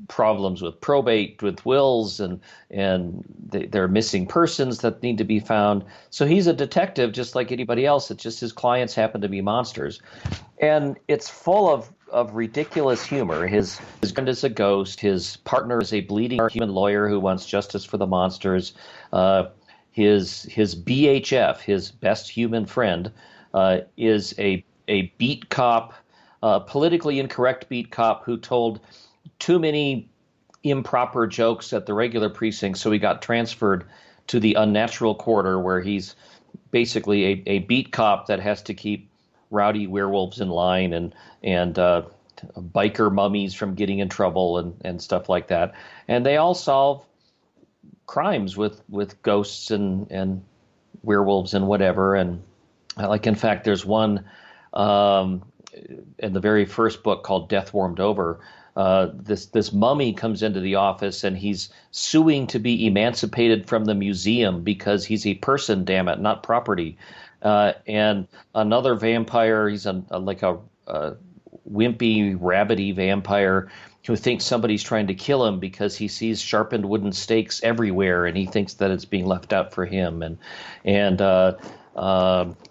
problems with probate, with wills, and they're missing persons that need to be found. So he's a detective just like anybody else. It's just his clients happen to be monsters. And it's full of ridiculous humor. His friend is a ghost. His partner is a bleeding human lawyer who wants justice for the monsters. His BHF, his best human friend, is a beat cop, politically incorrect beat cop who told too many improper jokes at the regular precinct, so he got transferred to the unnatural quarter, where he's basically a beat cop that has to keep rowdy werewolves in line and biker mummies from getting in trouble and stuff like that. And they all solve crimes with ghosts and werewolves and whatever. And in fact, there's one in the very first book called Death Warmed Over. This mummy comes into the office and he's suing to be emancipated from the museum because he's a person, damn it, not property. And another vampire, he's a wimpy, rabbity vampire who thinks somebody's trying to kill him because he sees sharpened wooden stakes everywhere and he thinks that it's being left out for him. And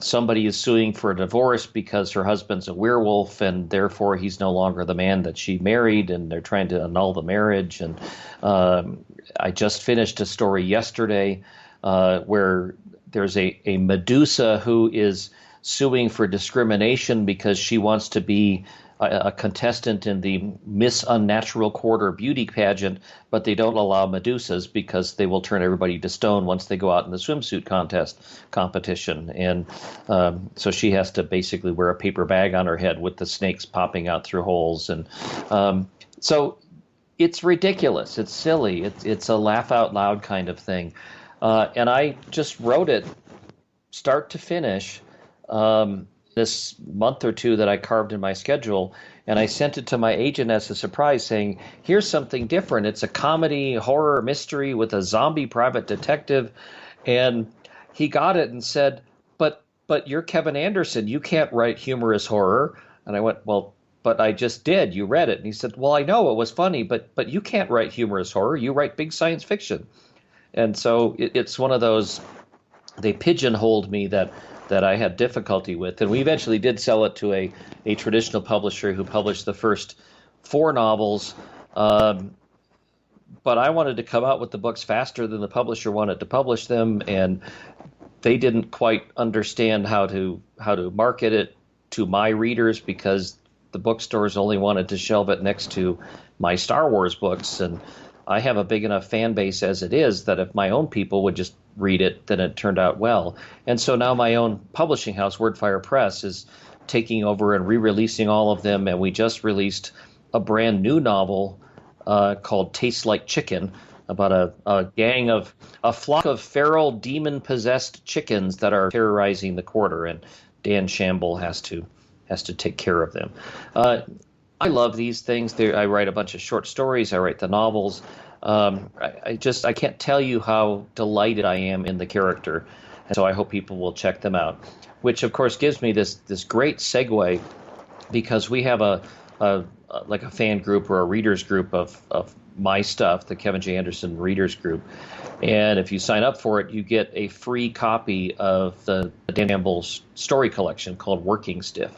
somebody is suing for a divorce because her husband's a werewolf and therefore he's no longer the man that she married, and they're trying to annul the marriage. And I just finished a story yesterday where there's a Medusa who is suing for discrimination because she wants to be a contestant in the Miss Unnatural Quarter beauty pageant, but they don't allow Medusas because they will turn everybody to stone once they go out in the swimsuit competition. And so she has to basically wear a paper bag on her head with the snakes popping out through holes. And so it's ridiculous. It's silly. It's a laugh out loud kind of thing. And I just wrote it start to finish this month or two that I carved in my schedule, and I sent it to my agent as a surprise saying, here's something different. It's a comedy, horror, mystery with a zombie private detective. And he got it and said, but you're Kevin Anderson. You can't write humorous horror. And I went, well, but I just did. You read it. And he said, well, I know it was funny, but you can't write humorous horror. You write big science fiction. And so it's one of those, they pigeonholed me that I had difficulty with. And we eventually did sell it to a traditional publisher who published the first 4 novels. But I wanted to come out with the books faster than the publisher wanted to publish them, and they didn't quite understand how to market it to my readers, because the bookstores only wanted to shelve it next to my Star Wars books, and I have a big enough fan base as it is that if my own people would just read it, then it turned out well. And so now my own publishing house, Wordfire Press, is taking over and re-releasing all of them, and we just released a brand new novel called Tastes Like Chicken, about a flock of feral demon-possessed chickens that are terrorizing the quarter, and Dan Shamble has to take care of them. I love these things. I write a bunch of short stories. I write the novels. I can't tell you how delighted I am in the character, and so I hope people will check them out. Which of course gives me this great segue, because we have a fan group or a readers group of my stuff, the Kevin J. Anderson Readers Group. And if you sign up for it, you get a free copy of the Dan Campbell's story collection called Working Stiff.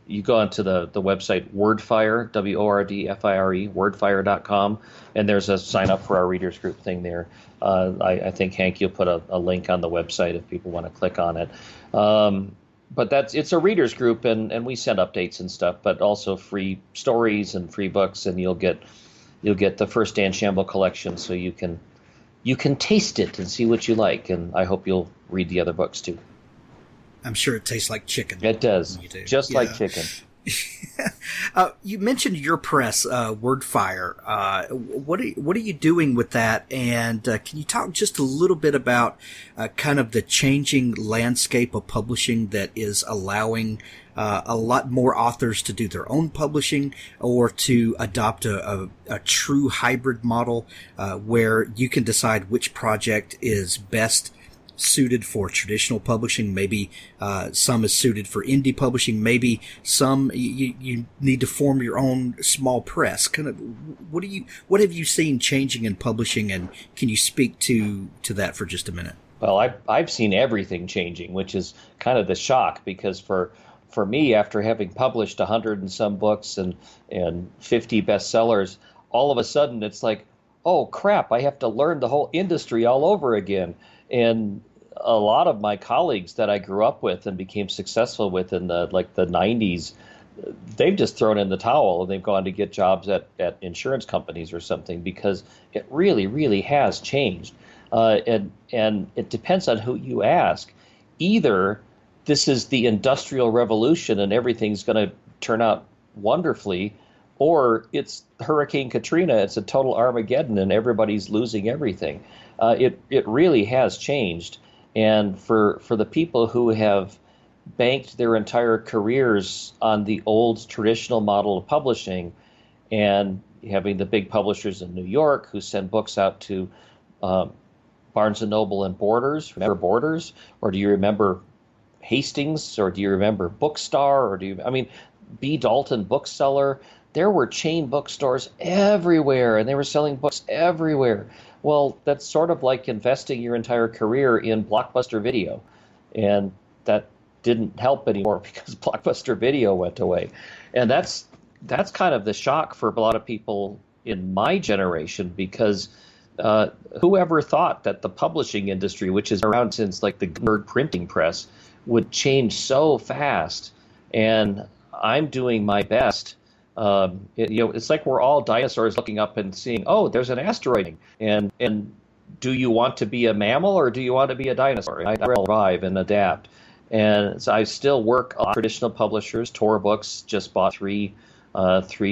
You go onto the website Wordfire, WORDFIRE, wordfire.com, and there's a sign up for our readers group thing there. I think, Hank, you'll put a link on the website if people want to click on it. But it's a readers group, and we send updates and stuff, but also free stories and free books, and you'll get the first Dan Shamble collection, so you can taste it and see what you like, and I hope you'll read the other books too. I'm sure it tastes like chicken. It does, just like chicken. You mentioned your press, Wordfire. What are you doing with that? And can you talk just a little bit about kind of the changing landscape of publishing that is allowing a lot more authors to do their own publishing, or to adopt a true hybrid model where you can decide which project is best suited for traditional publishing, maybe some is suited for indie publishing, maybe some you need to form your own small press. Kind of, what have you seen changing in publishing, and can you speak to that for just a minute? Well, I've seen everything changing, which is kind of the shock, because for me, after having published 100 and some books and 50 bestsellers, all of a sudden it's like, oh crap, I have to learn the whole industry all over again. And a lot of my colleagues that I grew up with and became successful with in the 90s, they've just thrown in the towel, and they've gone to get jobs at insurance companies or something, because it really, really has changed. And it depends on who you ask. Either this is the Industrial Revolution and everything's going to turn out wonderfully, or it's Hurricane Katrina, it's a total Armageddon and everybody's losing everything. It really has changed. And for the people who have banked their entire careers on the old traditional model of publishing, and having the big publishers in New York who send books out to Barnes & Noble and Borders, remember Borders? Or do you remember Hastings? Or do you remember Bookstar? Or B. Dalton Bookseller? There were chain bookstores everywhere, and they were selling books everywhere. Well, that's sort of like investing your entire career in Blockbuster Video, and that didn't help anymore because Blockbuster Video went away. And that's kind of the shock for a lot of people in my generation, because whoever thought that the publishing industry, which is around since like the Gutenberg printing press, would change so fast. And I'm doing my best. It's like we're all dinosaurs looking up and seeing, oh, there's an asteroid, and do you want to be a mammal or do you want to be a dinosaur? I survive and adapt. And so I still work on traditional publishers. Tor Books just bought three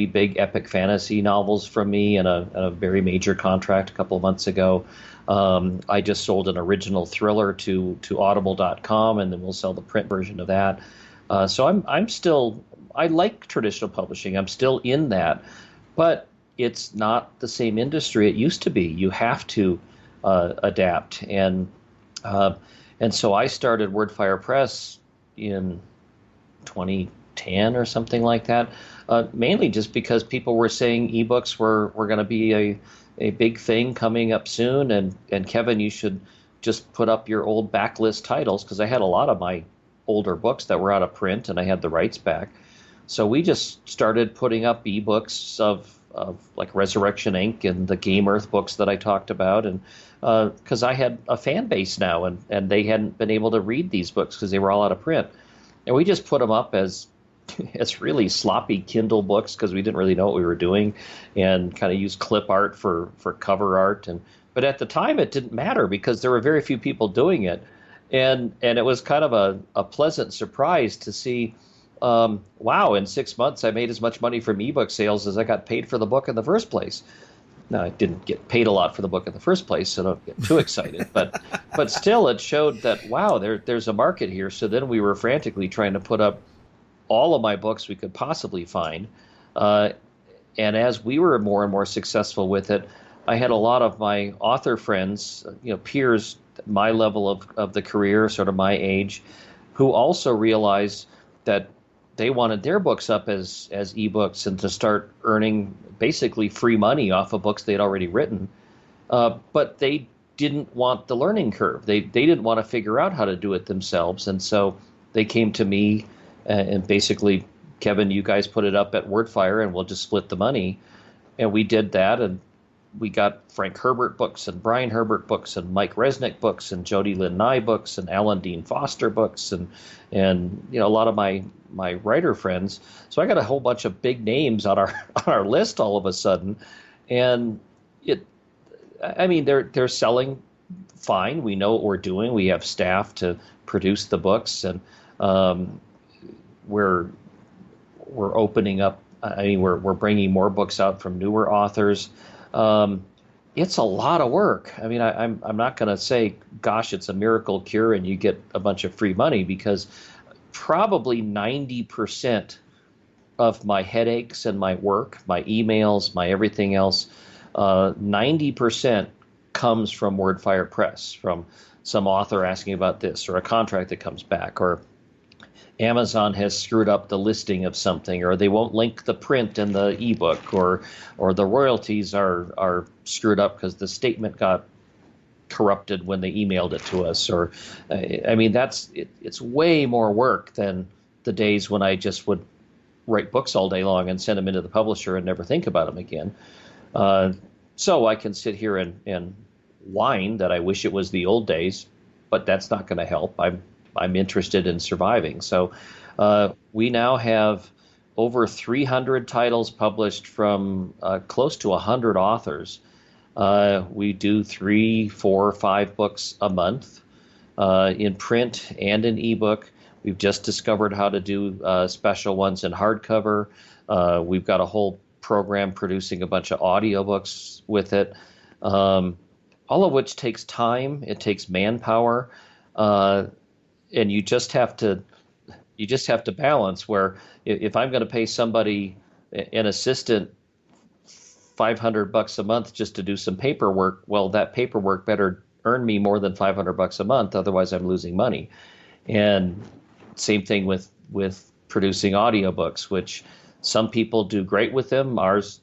big epic fantasy novels from me in a very major contract a couple of months ago. I just sold an original thriller to Audible.com, and then we'll sell the print version of that. So I like traditional publishing. I'm still in that, but it's not the same industry it used to be. You have to adapt, and so I started Wordfire Press in 10 or something like that. Mainly just because people were saying ebooks were going to be a big thing coming up soon, and Kevin, you should just put up your old backlist titles, because I had a lot of my older books that were out of print and I had the rights back. So we just started putting up ebooks of like Resurrection Inc. and the Game Earth books that I talked about, and because I had a fan base now, and they hadn't been able to read these books because they were all out of print. And we just put them up as really sloppy Kindle books because we didn't really know what we were doing, and kind of used clip art for cover art. But at the time it didn't matter because there were very few people doing it. And it was kind of a pleasant surprise to see, wow, in 6 months I made as much money from ebook sales as I got paid for the book in the first place. Now, I didn't get paid a lot for the book in the first place, so don't get too excited. But still, it showed that, wow, there's a market here. So then we were frantically trying to put up all of my books we could possibly find. And as we were more and more successful with it, I had a lot of my author friends, peers, my level of the career, sort of my age, who also realized that they wanted their books up as ebooks and to start earning basically free money off of books they'd already written. But they didn't want the learning curve. They didn't want to figure out how to do it themselves. And so they came to me and basically, Kevin, you guys put it up at WordFire and we'll just split the money. And we did that, and we got Frank Herbert books and Brian Herbert books and Mike Resnick books and Jody Lynn Nye books and Alan Dean Foster books and a lot of my writer friends. So I got a whole bunch of big names on our list all of a sudden, and they're selling fine. We know what we're doing. We have staff to produce the books, and we're opening up. We're bringing more books out from newer authors. It's a lot of work. I'm not going to say, gosh, it's a miracle cure and you get a bunch of free money, because probably 90% of my headaches and my work, my emails, my everything else, 90% comes from WordFire Press, from some author asking about this, or a contract that comes back, or Amazon has screwed up the listing of something, or they won't link the print in the ebook, or the royalties are screwed up because the statement got corrupted when they emailed it to us. Or it's way more work than the days when I just would write books all day long and send them into the publisher and never think about them again. So I can sit here and whine that I wish it was the old days, but that's not going to help. I'm interested in surviving. So we now have over 300 titles published from close to 100 authors. We do 3, 4, 5 books a month in print and in ebook. We've just discovered how to do special ones in hardcover. We've got a whole program producing a bunch of audiobooks with it, all of which takes time. It takes manpower. And you just have to balance, where if I'm going to pay somebody, an assistant, $500 a month just to do some paperwork, well, that paperwork better earn me more than $500 a month, otherwise I'm losing money. And same thing with producing audiobooks, which some people do great with them. Ours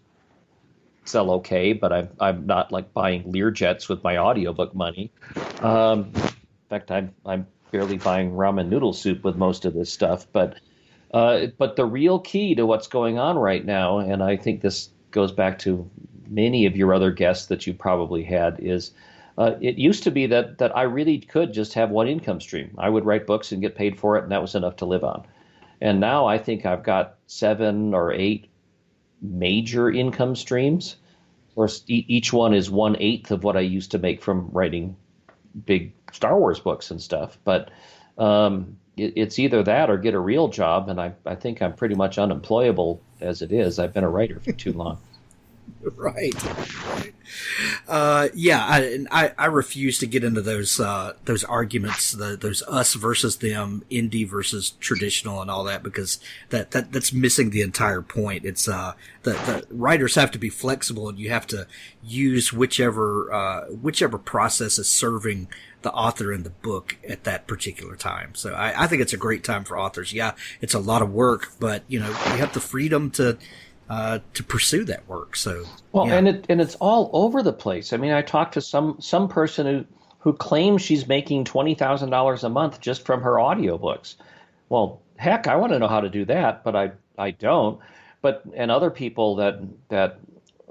sell okay, but I'm not like buying Learjets with my audiobook money. In fact, I'm barely buying ramen noodle soup with most of this stuff. But the real key to what's going on right now, and I think this goes back to many of your other guests that you probably had, is it used to be that I really could just have one income stream. I would write books and get paid for it, and that was enough to live on. And now I think I've got 7 or 8 major income streams. Of course, each one is 1/8 of what I used to make from writing big Star Wars books and stuff. But it's either that or get a real job, and I think I'm pretty much unemployable as it is. I've been a writer for too long. Right. I refuse to get into those arguments, those us versus them, indie versus traditional, and all that, because that's missing the entire point. It's the writers have to be flexible, and you have to use whichever process is serving the author in the book at that particular time. So I think it's a great time for authors. Yeah, it's a lot of work, but you have the freedom to pursue that work. So and it's all over the place. I mean, I talked to some person who claims she's making $20,000 a month just from her audiobooks. Well, heck, I want to know how to do that, but I don't. And other people that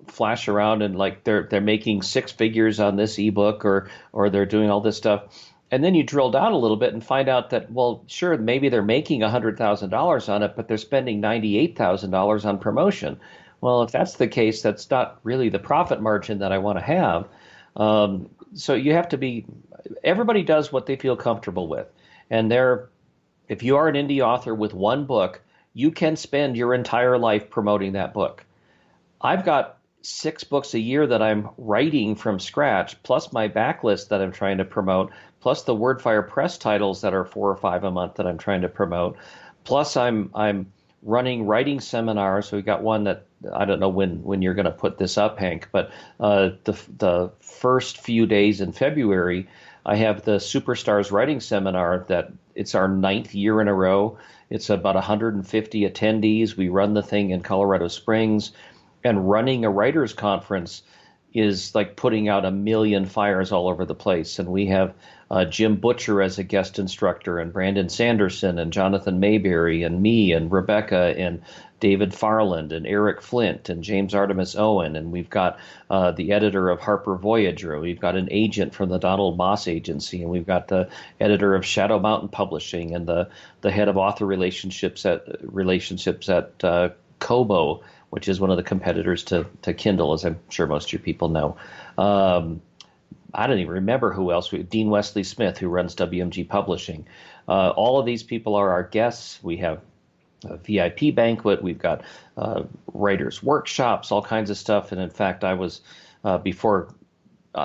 flash around and like they're making six figures on this ebook or they're doing all this stuff. And then you drill down a little bit and find out that, well, sure, maybe they're making $100,000 on it, but they're spending $98,000 on promotion. Well, if that's the case, that's not really the profit margin that I want to have. So you have to be, everybody does what they feel comfortable with. And if you are an indie author with one book, you can spend your entire life promoting that book. I've got 6 books a year that I'm writing from scratch, plus my backlist that I'm trying to promote, plus the WordFire Press titles that are 4 or 5 a month that I'm trying to promote. Plus I'm running writing seminars. So we got one that I don't know when you're going to put this up, Hank, but the first few days in February, I have the Superstars Writing Seminar that it's our 9th year in a row. It's about 150 attendees. We run the thing in Colorado Springs. And running a writers' conference is like putting out a million fires all over the place. And we have Jim Butcher as a guest instructor, and Brandon Sanderson, and Jonathan Mayberry, and me, and Rebecca, and David Farland, and Eric Flint, and James Artemis Owen. And we've got the editor of Harper Voyager. We've got an agent from the Donald Moss Agency. And we've got the editor of Shadow Mountain Publishing, and the head of author relationships at Kobo, which is one of the competitors to Kindle, as I'm sure most of your people know. I don't even remember who else. Dean Wesley Smith, who runs WMG Publishing. All of these people are our guests. We have a VIP banquet. We've got writers' workshops, all kinds of stuff. And in fact, I was, before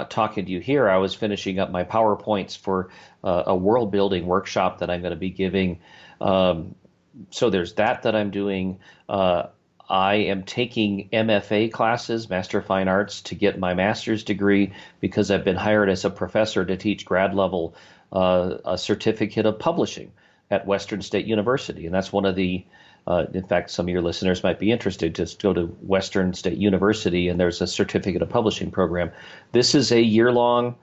talking to you here, I was finishing up my PowerPoints for a world-building workshop that I'm going to be giving. So there's that I'm doing. I am taking MFA classes, Master of Fine Arts, to get my master's degree because I've been hired as a professor to teach grad level a certificate of publishing at Western State University. And that's one of the, in fact, some of your listeners might be interested. Just go to Western State University and there's a certificate of publishing program. This is a year-long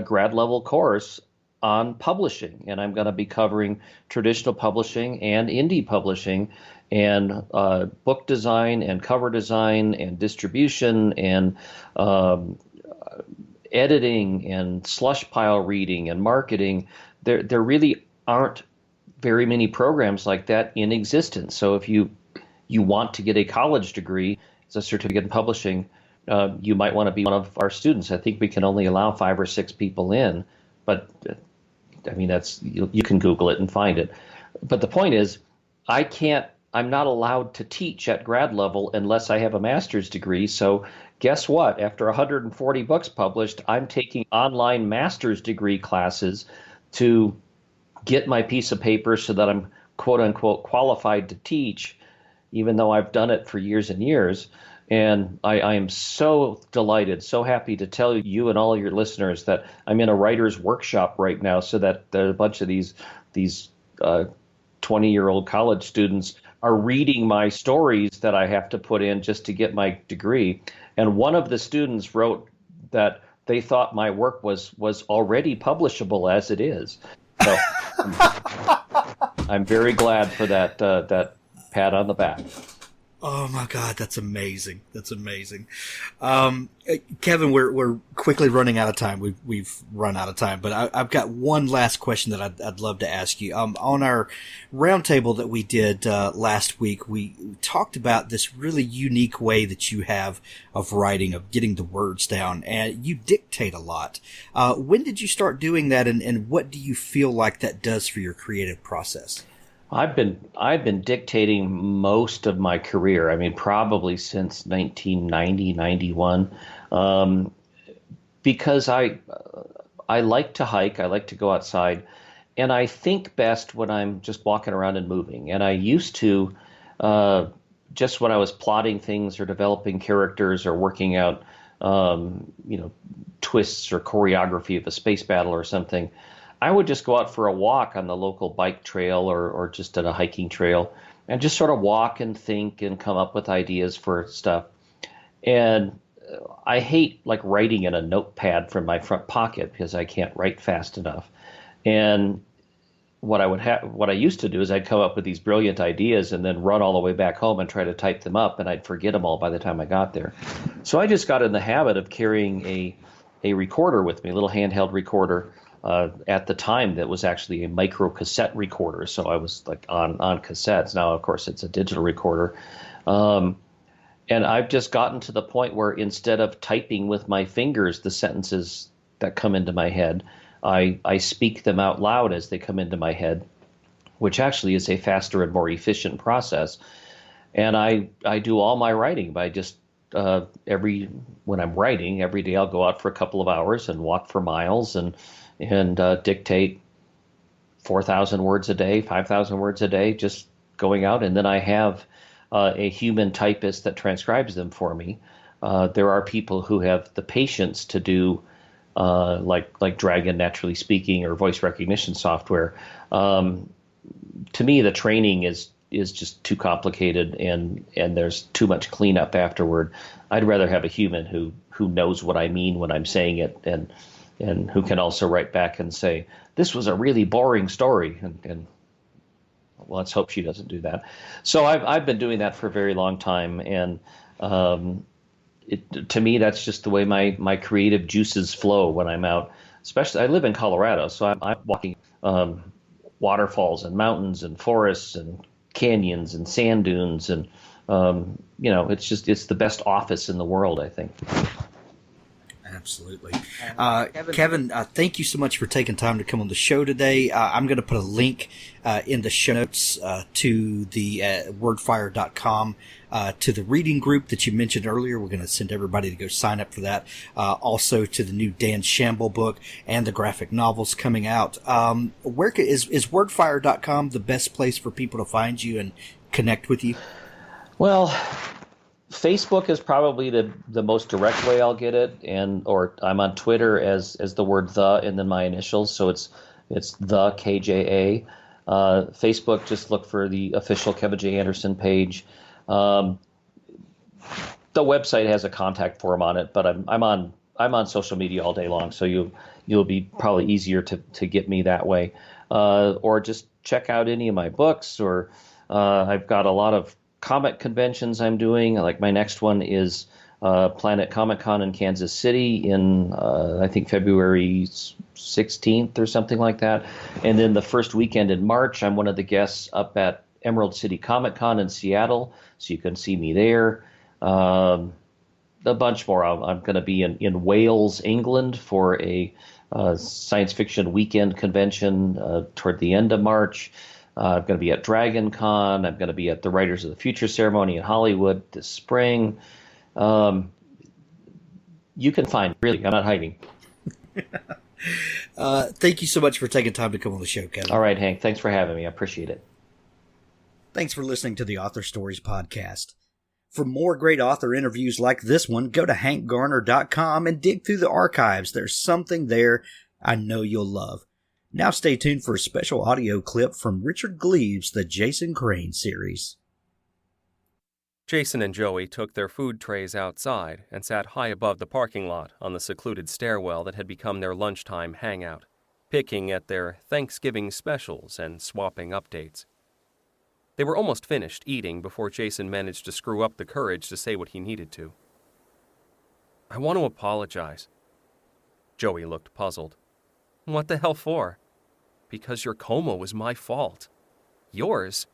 grad level course on publishing, and I'm going to be covering traditional publishing and indie publishing and book design and cover design and distribution and editing and slush pile reading and marketing. There really aren't very many programs like that in existence. So if you want to get a college degree as a certificate in publishing, you might want to be one of our students. I think we can only allow 5 or 6 people in, but I mean, that's you can Google it and find it. But the point is, I'm not allowed to teach at grad level unless I have a master's degree. So guess what? After 140 books published, I'm taking online master's degree classes to get my piece of paper so that I'm quote unquote qualified to teach, even though I've done it for years and years. And I am so delighted, so happy to tell you and all your listeners that I'm in a writer's workshop right now, so that a bunch of these 20-year-old college students are reading my stories that I have to put in just to get my degree. And one of the students wrote that they thought my work was already publishable as it is. So I'm very glad for that pat on the back. Oh my God, that's amazing. That's amazing. Kevin, we're quickly running out of time. We've run out of time, but I've got one last question that I'd love to ask you. On our roundtable that we did last week, we talked about this really unique way that you have of writing, of getting the words down, and you dictate a lot. When did you start doing that, and what do you feel like that does for your creative process? I've been dictating most of my career. I mean, probably since 1990, 91. because I like to hike, I like to go outside, and I think best when I'm just walking around and moving. And I used to, just when I was plotting things or developing characters or working out, twists or choreography of a space battle or something, I would just go out for a walk on the local bike trail or just at a hiking trail and just sort of walk and think and come up with ideas for stuff. And I hate like writing in a notepad from my front pocket because I can't write fast enough. And what I used to do is I'd come up with these brilliant ideas and then run all the way back home and try to type them up, and I'd forget them all by the time I got there. So I just got in the habit of carrying a recorder with me, a little handheld recorder. At the time, that was actually a micro cassette recorder, so I was like on cassettes. Now, of course, it's a digital recorder. And I've just gotten to the point where instead of typing with my fingers the sentences that come into my head, I speak them out loud as they come into my head, which actually is a faster and more efficient process. And I do all my writing by just when I'm writing every day, I'll go out for a couple of hours and walk for miles and dictate 4,000 words a day, 5,000 words a day, just going out. And then I have a human typist that transcribes them for me. There are people who have the patience to do like Dragon Naturally Speaking or voice recognition software. To me, the training is just too complicated and there's too much cleanup afterward. I'd rather have a human who knows what I mean when I'm saying it and who can also write back and say, this was a really boring story. And well, let's hope she doesn't do that. So I've been doing that for a very long time. And to me, that's just the way my creative juices flow when I'm out. Especially, I live in Colorado, so I'm walking waterfalls and mountains and forests and canyons and sand dunes. And, it's the best office in the world, I think. Absolutely. Kevin, thank you so much for taking time to come on the show today. I'm going to put a link in the show notes to the wordfire.com, to the reading group that you mentioned earlier. We're going to send everybody to go sign up for that. Also to the new Dan Shamble book and the graphic novels coming out. Where is wordfire.com the best place for people to find you and connect with you? Well, Facebook is probably the most direct way I'll get it, or I'm on Twitter as the word "the" and then my initials, so it's the KJA. Facebook, just look for the official Kevin J. Anderson page. The website has a contact form on it, but I'm on social media all day long, so you'll be probably easier to get me that way, or just check out any of my books, or I've got a lot of comic conventions I'm doing. Like my next one is Planet Comic Con in Kansas City in I think February 16th or something like that. And then the first weekend in March, I'm one of the guests up at Emerald City Comic Con in Seattle, so you can see me there. A bunch more. I'm going to be in Wales, England for a science fiction weekend convention toward the end of March. I'm going to be at Dragon Con. I'm going to be at the Writers of the Future ceremony in Hollywood this spring. You can find, really, I'm not hiding. Thank you so much for taking time to come on the show, Kevin. All right, Hank. Thanks for having me. I appreciate it. Thanks for listening to the Author Stories podcast. For more great author interviews like this one, go to hankgarner.com and dig through the archives. There's something there I know you'll love. Now stay tuned for a special audio clip from Richard Gleaves' The Jason Crane series. Jason and Joey took their food trays outside and sat high above the parking lot on the secluded stairwell that had become their lunchtime hangout, picking at their Thanksgiving specials and swapping updates. They were almost finished eating before Jason managed to screw up the courage to say what he needed to. "I want to apologize." Joey looked puzzled. "What the hell for?" "Because your coma was my fault." "Yours?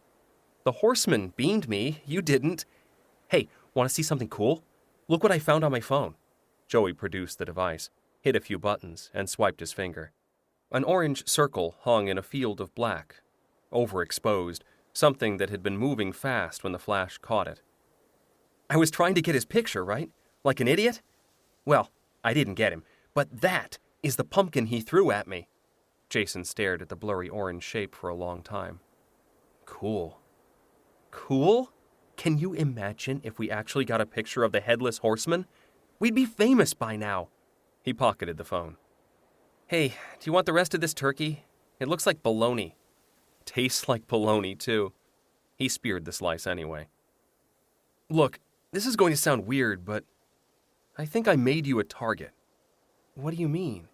The horseman beamed me. You didn't." "Hey, want to see something cool? Look what I found on my phone." Joey produced the device, hit a few buttons, and swiped his finger. An orange circle hung in a field of black, overexposed, something that had been moving fast when the flash caught it. "I was trying to get his picture, right? Like an idiot? Well, I didn't get him, But that is the pumpkin he threw at me. Jason stared at the blurry orange shape for a long time. Cool. Cool? Can you imagine if we actually got a picture of the Headless Horseman? We'd be famous by now. He pocketed the phone. Hey, do you want the rest of this turkey? It looks like bologna. Tastes like bologna, too. He speared the slice anyway. Look, this is going to sound weird, but I think I made you a target. What do you mean?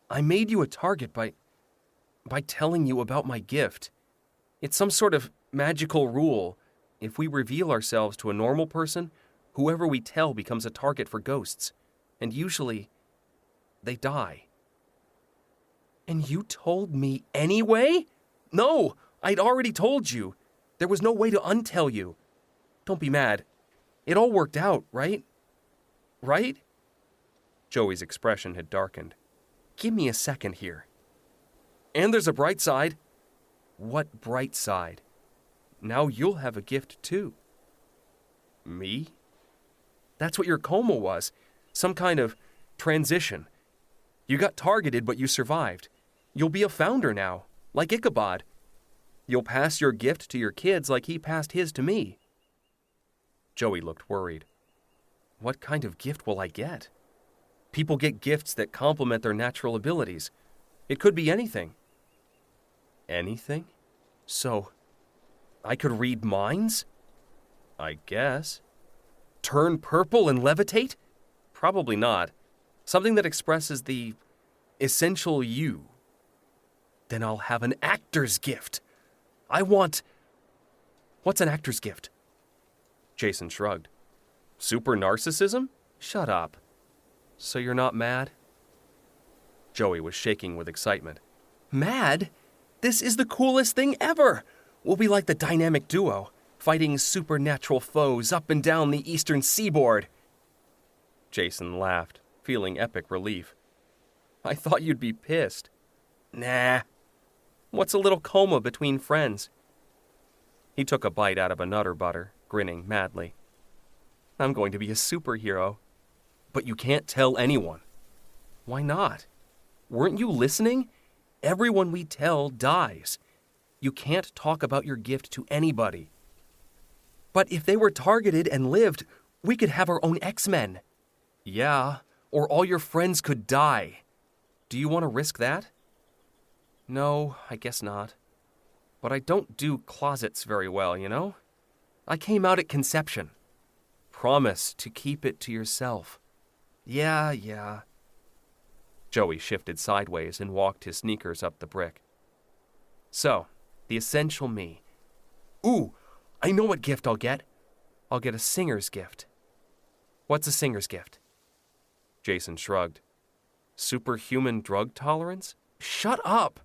I made you a target by telling you about my gift. It's some sort of magical rule. If we reveal ourselves to a normal person, whoever we tell becomes a target for ghosts. And usually, they die. And you told me anyway? No, I'd already told you. There was no way to untell you. Don't be mad. It all worked out, right? Right? Joey's expression had darkened. Give me a second here. And there's a bright side. What bright side? Now you'll have a gift too. Me? That's what your coma was. Some kind of transition. You got targeted, but you survived. You'll be a founder now, like Ichabod. You'll pass your gift to your kids like he passed his to me. Joey looked worried. What kind of gift will I get? People get gifts that complement their natural abilities. It could be anything. Anything? So, I could read minds? I guess. Turn purple and levitate? Probably not. Something that expresses the essential you. Then I'll have an actor's gift. What's an actor's gift? Jason shrugged. Super narcissism? Shut up. So you're not mad? Joey was shaking with excitement. Mad? This is the coolest thing ever! We'll be like the dynamic duo, fighting supernatural foes up and down the eastern seaboard. Jason laughed, feeling epic relief. I thought you'd be pissed. Nah. What's a little coma between friends? He took a bite out of a Nutter Butter, grinning madly. I'm going to be a superhero. But you can't tell anyone. Why not? Weren't you listening? Everyone we tell dies. You can't talk about your gift to anybody. But if they were targeted and lived, we could have our own X-Men. Yeah, or all your friends could die. Do you want to risk that? No, I guess not. But I don't do closets very well, you know? I came out at conception. Promise to keep it to yourself. Yeah. Joey shifted sideways and walked his sneakers up the brick. So, the essential me. Ooh, I know what gift I'll get. I'll get a singer's gift. What's a singer's gift? Jason shrugged. Superhuman drug tolerance? Shut up!